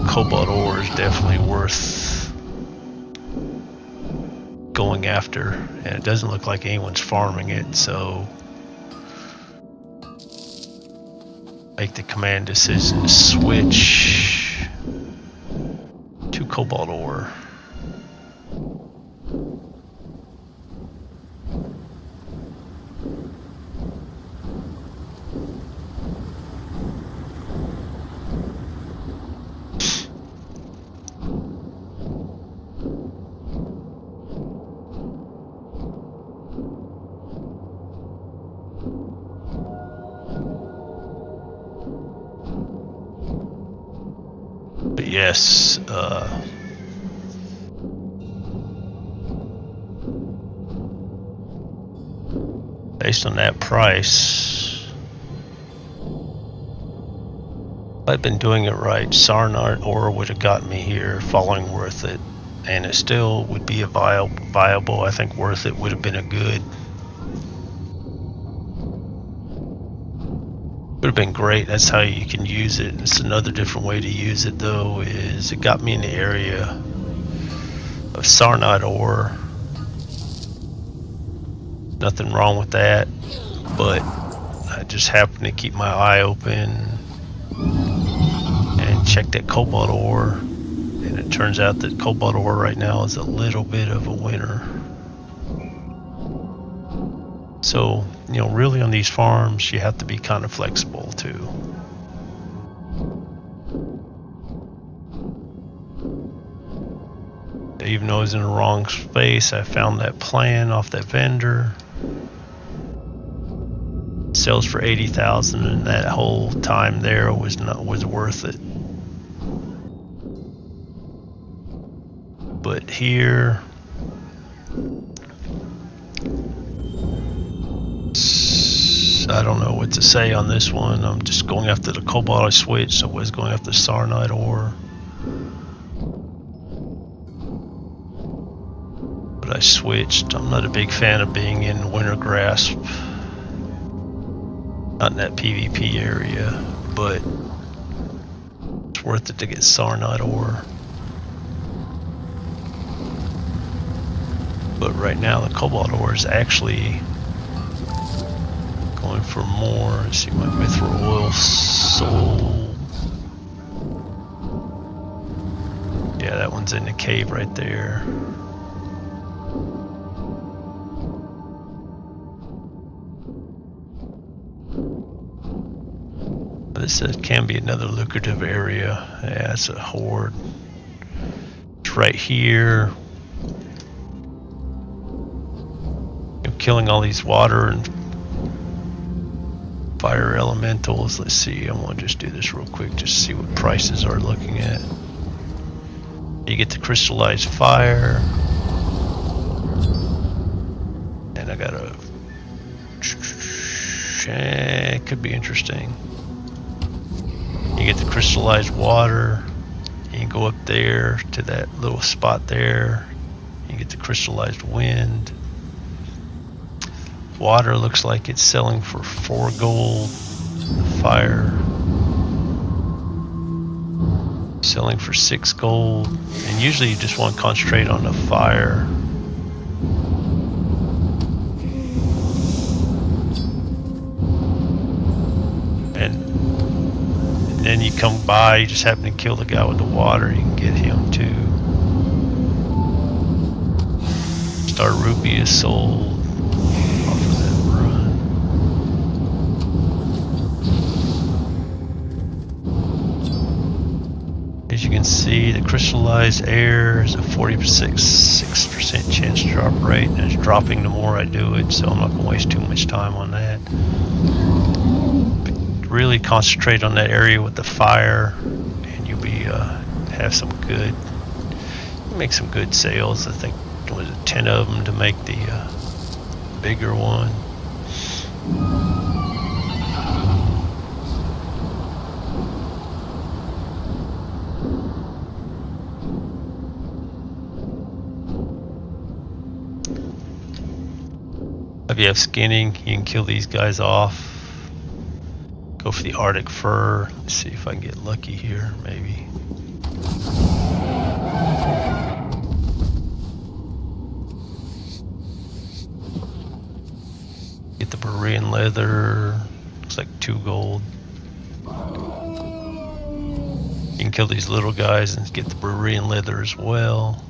Speaker 1: Cobalt ore is definitely worth going after, and it doesn't look like anyone's farming it, so make the command decision to switch to cobalt ore. But yes, based on that price, if I'd been doing it right, Sarnart ore would have got me here following worth it, and it still would be a viable. I think worth it would have been a good. Would have been great. That's how you can use it. It's another different way to use it though, is it got me in the area of Sarnite ore. Nothing wrong with that, but I just happened to keep my eye open and check that cobalt ore, and it turns out that cobalt ore right now is a little bit of a winner. So, you know, really on these farms, you have to be kind of flexible too. Even though I was in the wrong space, I found that plan off that vendor. Sells for 80,000, and that whole time there was worth it. But here, I don't know what to say on this one. I'm just going after the cobalt I switched, so I was going after Sarnite ore. But I switched. I'm not a big fan of being in Winter Grasp. Not in that PvP area, but it's worth it to get Sarnite ore. But right now the cobalt ore is actually going for more. Let's see, my mithril oil sold. Yeah, that one's in the cave right there. This can be another lucrative area. Yeah, it's a horde. It's right here. You're killing all these water and fire elementals. Let's see, I'm gonna just do this real quick, just see what prices are looking at. You get the crystallized fire, and I marsh. It could be interesting. You get the crystallized water. You can go up there to that little spot there. You get the crystallized wind. Water looks like it's selling for 4 gold. Fire selling for 6 gold. And usually you just want to concentrate on the fire. And then you come by, you just happen to kill the guy with the water, you can get him too. Star Rupee is sold off of that run. As you can see, the crystallized air is a 46% chance drop rate, and it's dropping the more I do it, so I'm not going to waste too much time on that. But really concentrate on that area with the fire, and you'll be have some good, make some good sales. I think it was 10 of them to make the bigger one. If you have skinning, you can kill these guys off. Go for the Arctic fur. Let's see if I can get lucky here, maybe. Get the Berean leather. Looks like 2 gold. You can kill these little guys and get the Berean leather as well.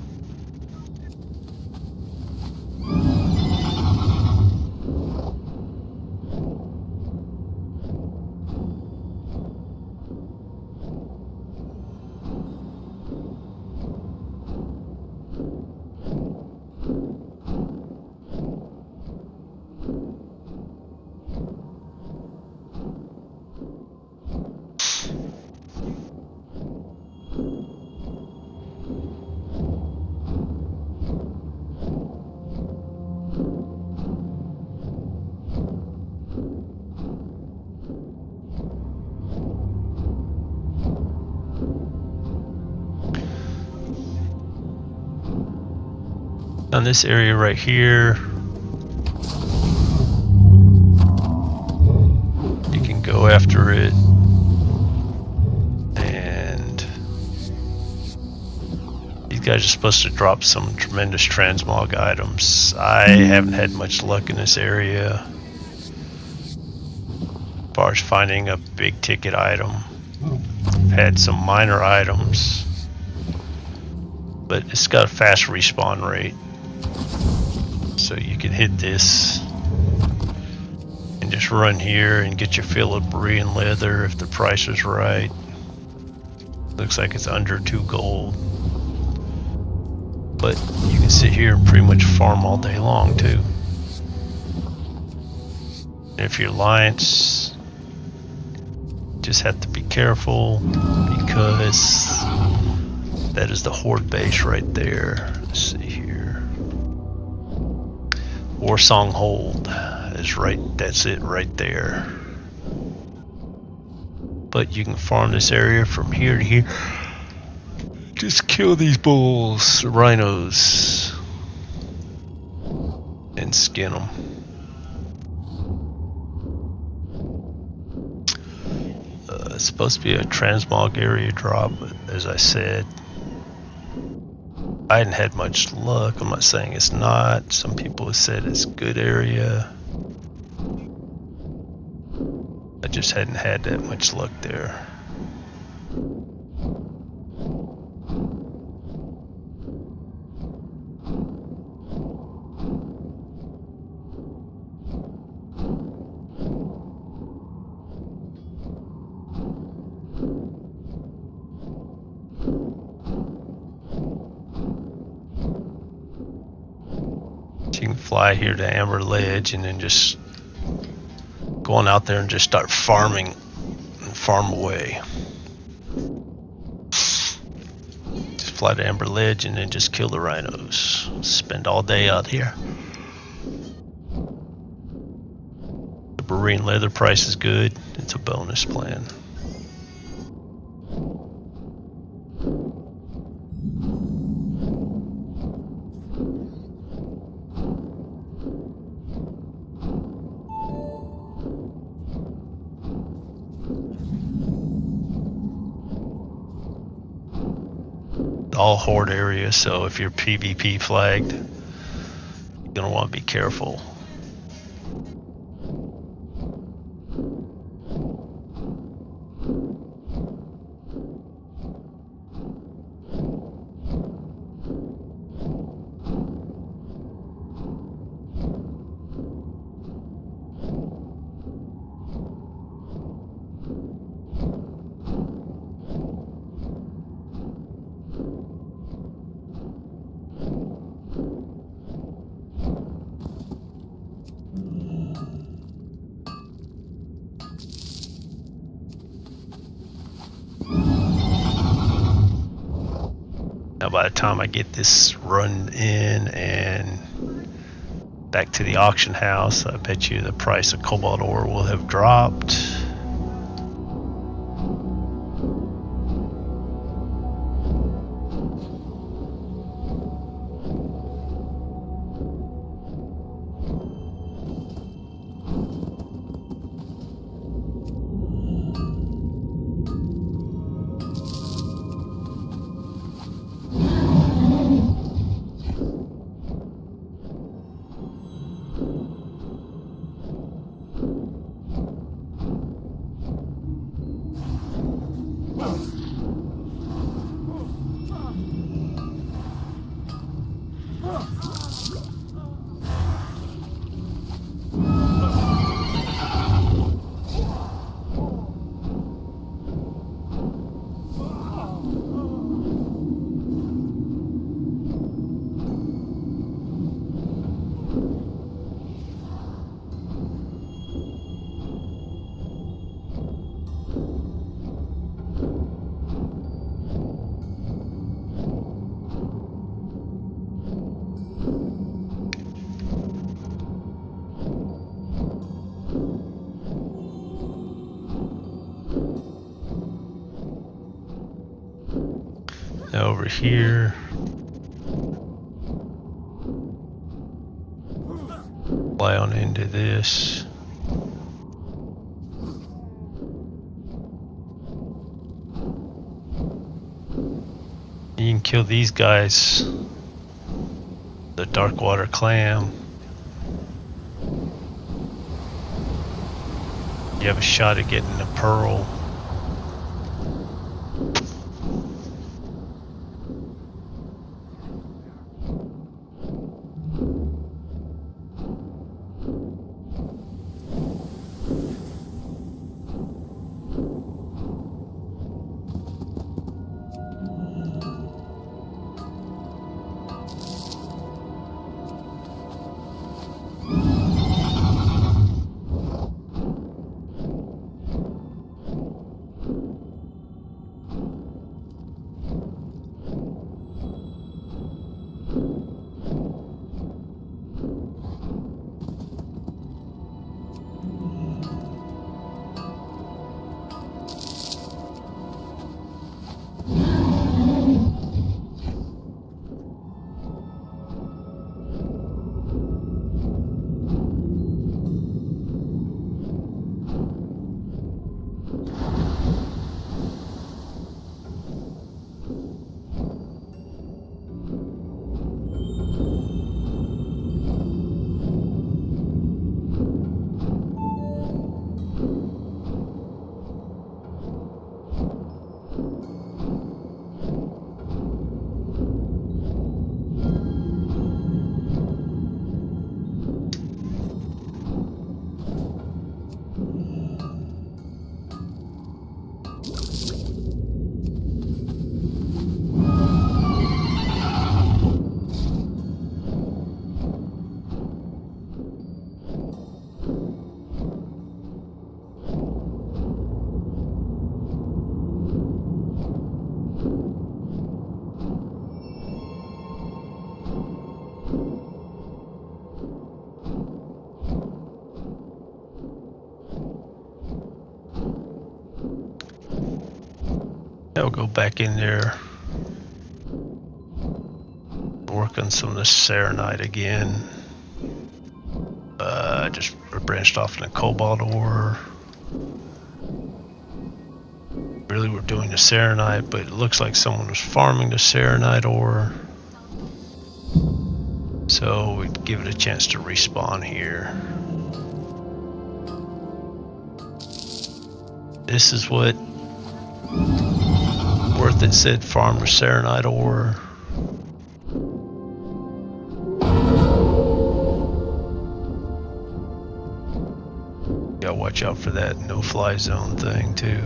Speaker 1: On this area right here, you can go after it, and these guys are supposed to drop some tremendous transmog items. I haven't had much luck in this area as far as finding a big ticket item. I've had some minor items, but it's got a fast respawn rate. So you can hit this and just run here and get your fill of Berean leather if the price is right. Looks like it's under 2 gold. But you can sit here and pretty much farm all day long too. And if you're Alliance, just have to be careful because that is the Horde base right there. Let's see here. Warsong Hold is right, that's it right there. But you can farm this area from here to here. Just kill these bulls, rhinos, and skin them. It's supposed to be a transmog area drop, but as I said, I hadn't had much luck. I'm not saying it's not. Some people have said it's a good area. I just hadn't had that much luck there. You can fly here to Amber Ledge and then just go on out there and just start farming and farm away. Just fly to Amber Ledge and then just kill the rhinos. Spend all day out here. The The marine leather price is good. It's a bonus plan. All horde areas, so if you're PvP flagged, you're gonna want to be careful. Now by the time I get this run in and back to the auction house, I bet you the price of cobalt ore will have dropped. Now over here, fly on into this. You can kill these guys, the dark water clam. You have a shot at getting a pearl. I'll go back in there, work on some of the serenite again. Just branched off in the cobalt ore. Really, we're doing the serenite, but it looks like someone was farming the serenite ore. So we give it a chance to respawn here. This is what worthit said, farm the serenite ore. Gotta watch out for that no-fly zone thing too.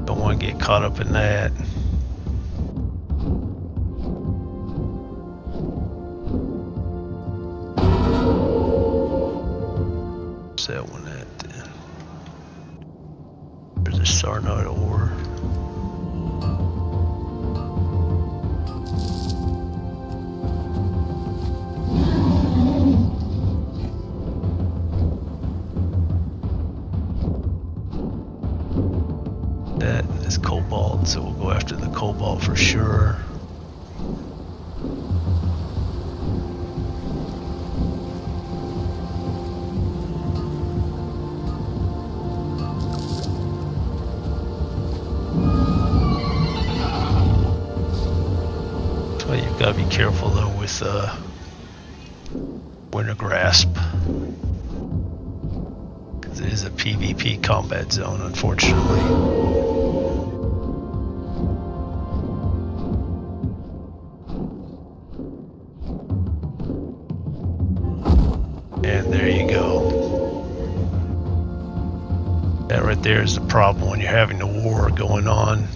Speaker 1: Don't want to get caught up in that. What's that one at then? There's a sarnite ore. That is cobalt, so we'll go after the cobalt for sure. So you've got to be careful though with winter grasp. It is a PvP combat zone, unfortunately. And there you go. That right there is the problem when you're having the war going on.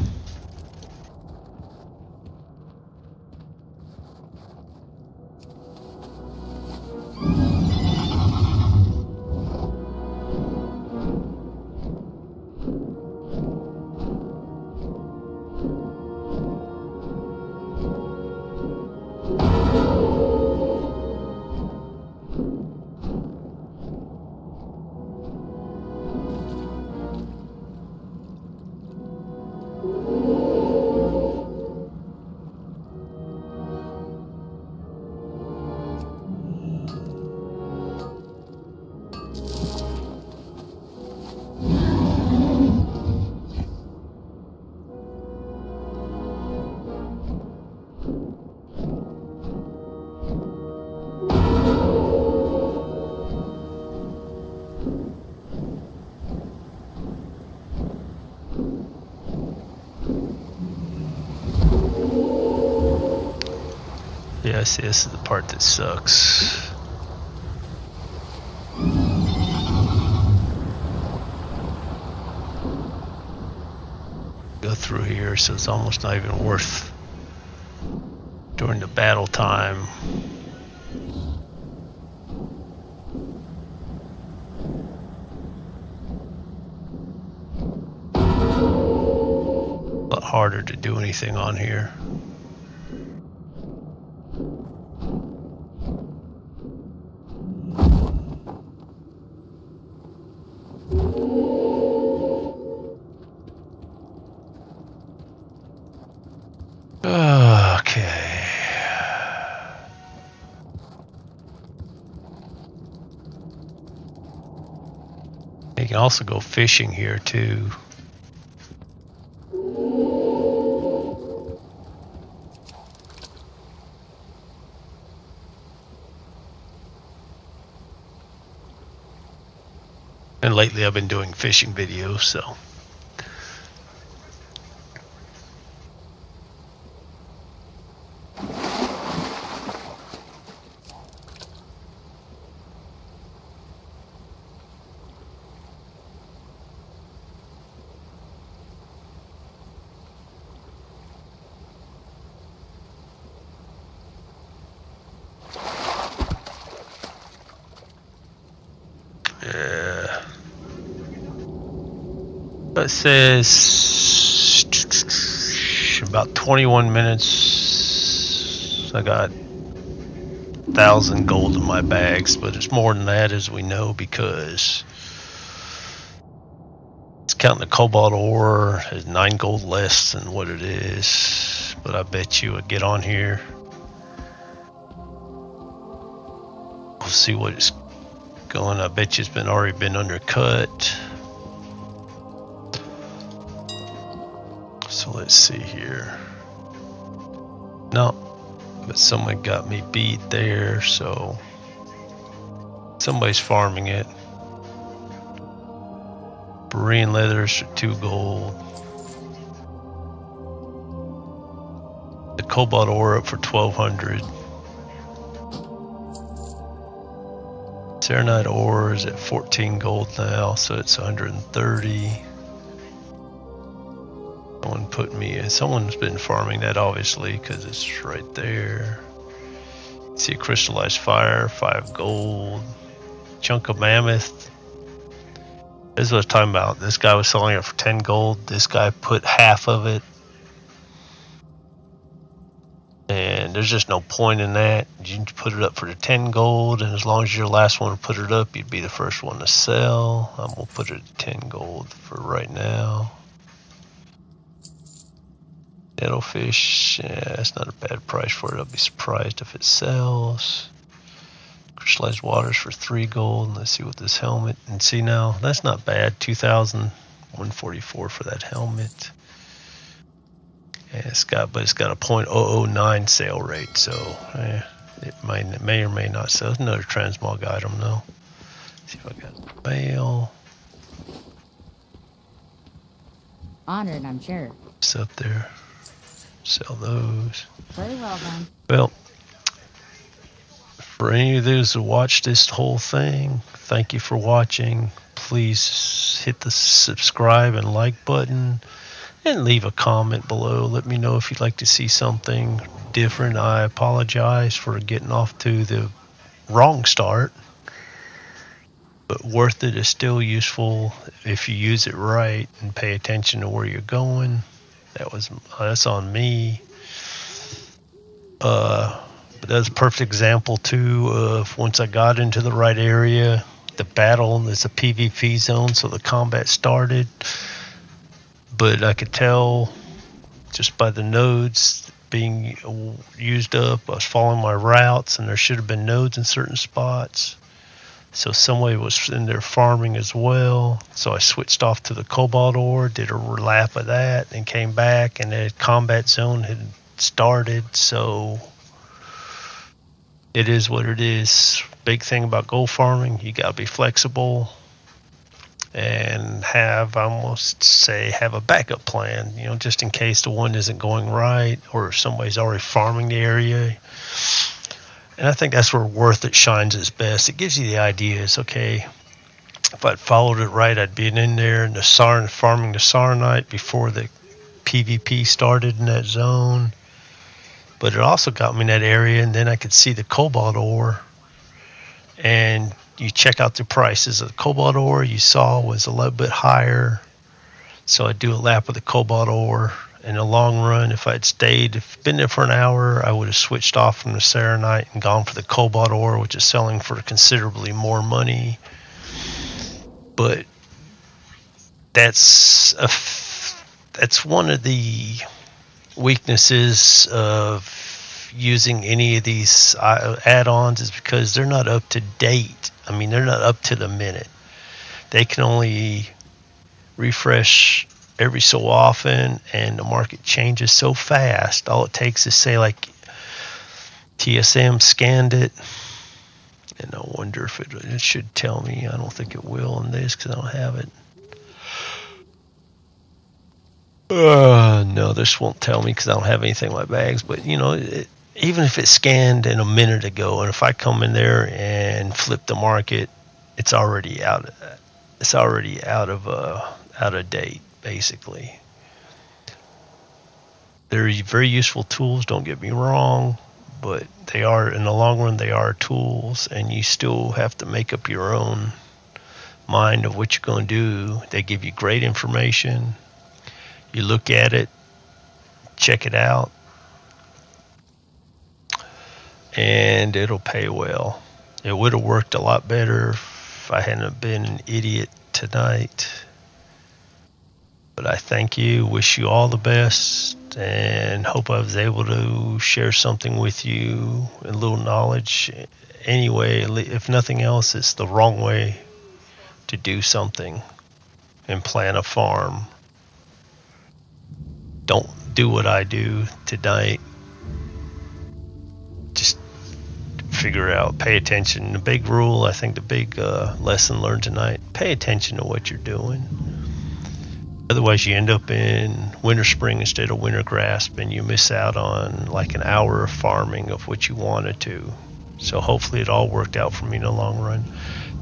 Speaker 1: Yeah, see, this is the part that sucks. Go through here, so it's almost not even worth during the battle time. A lot harder to do anything on here. Okay. You can also go fishing here too. And lately I've been doing fishing videos, so. Yeah. It says about 21 minutes. I got 1,000 gold in my bags, but it's more than that, as we know, because it's counting the cobalt ore as 9 gold less than what it is. But I bet you would get on here. We'll see what it's going. I bet you it's already been undercut. So let's see here. No, but someone got me beat there, so somebody's farming it. Berean leathers for 2 gold. The cobalt ore up for 1,200. Serenite ore is at 14 gold now, so it's 130. Someone's been farming that, obviously, because it's right there. See, crystallized fire, 5 gold. Chunk of mammoth. This is what I was talking about. This guy was selling it for 10 gold. This guy put half of it. And there's just no point in that. You put it up for the 10 gold, and as long as you're the last one to put it up, you'd be the first one to sell. I'm going to put it at 10 gold for right now. Nettlefish, yeah, that's not a bad price for it. I'll be surprised if it sells. Crystallized waters for 3 gold. Let's see what this helmet. And see now, that's not bad. 2,144 for that helmet. Yeah, it's got a 0.009 sale rate, so it may or may not sell. It's another transmog item though. Let's see if I got mail.
Speaker 3: Honored, I'm sure.
Speaker 1: It's up there. Sell those.
Speaker 3: Very well then.
Speaker 1: Well, for any of those who watch this whole thing, thank you for watching. Please hit the subscribe and like button and leave a comment below. Let me know if you'd like to see something different. I apologize for getting off to the wrong start, but Worth It is still useful if you use it right and pay attention to where you're going. That's on me. But that's a perfect example too of once I got into the right area, the battle is a PvP zone, so the combat started. But I could tell just by the nodes being used up, I was following my routes, and there should have been nodes in certain spots. So somebody was in there farming as well. So I switched off to the cobalt ore, did a lap of that, and came back, and the combat zone had started. So it is what it is. Big thing about gold farming, you got to be flexible and have a backup plan, just in case the one isn't going right or somebody's already farming the area. And I think that's where Worth It shines its best. It gives you the idea. It's okay, if I'd followed it right, I'd been in there in farming the Saronite before the PvP started in that zone. But it also got me in that area, and then I could see the cobalt ore. And you check out the prices of the cobalt ore you saw was a little bit higher. So I'd do a lap of the cobalt ore. In the long run, if I'd been there for an hour, I would have switched off from the Saronite and gone for the cobalt ore, which is selling for considerably more money. But that's one of the weaknesses of using any of these add-ons, is because they're not up to date. I mean, they're not up to the minute. They can only refresh every so often, and the market changes so fast. All it takes is, say, like TSM scanned it, and I wonder if it should tell me. I don't think it will in this because I don't have it. No, this won't tell me because I don't have anything in my bags. But even if it scanned in a minute ago, and if I come in there and flip the market, it's already out. It's already out of date. Basically, they're very useful tools, don't get me wrong, but they are, in the long run, they are tools, and you still have to make up your own mind of what you're going to do. They give you great information. You look at it, check it out, and it'll pay well. It would have worked a lot better if I hadn't been an idiot tonight. But I thank you, wish you all the best, and hope I was able to share something with you, a little knowledge. Anyway, if nothing else, it's the wrong way to do something and plan a farm. Don't do what I do tonight. Just figure out, pay attention. The big rule, I think the big lesson learned tonight, pay attention to what you're doing. Otherwise, you end up in winter spring instead of winter grasp, and you miss out on like an hour of farming of what you wanted to. So hopefully it all worked out for me in the long run.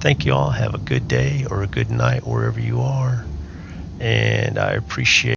Speaker 1: Thank you all. Have a good day or a good night wherever you are. And I appreciate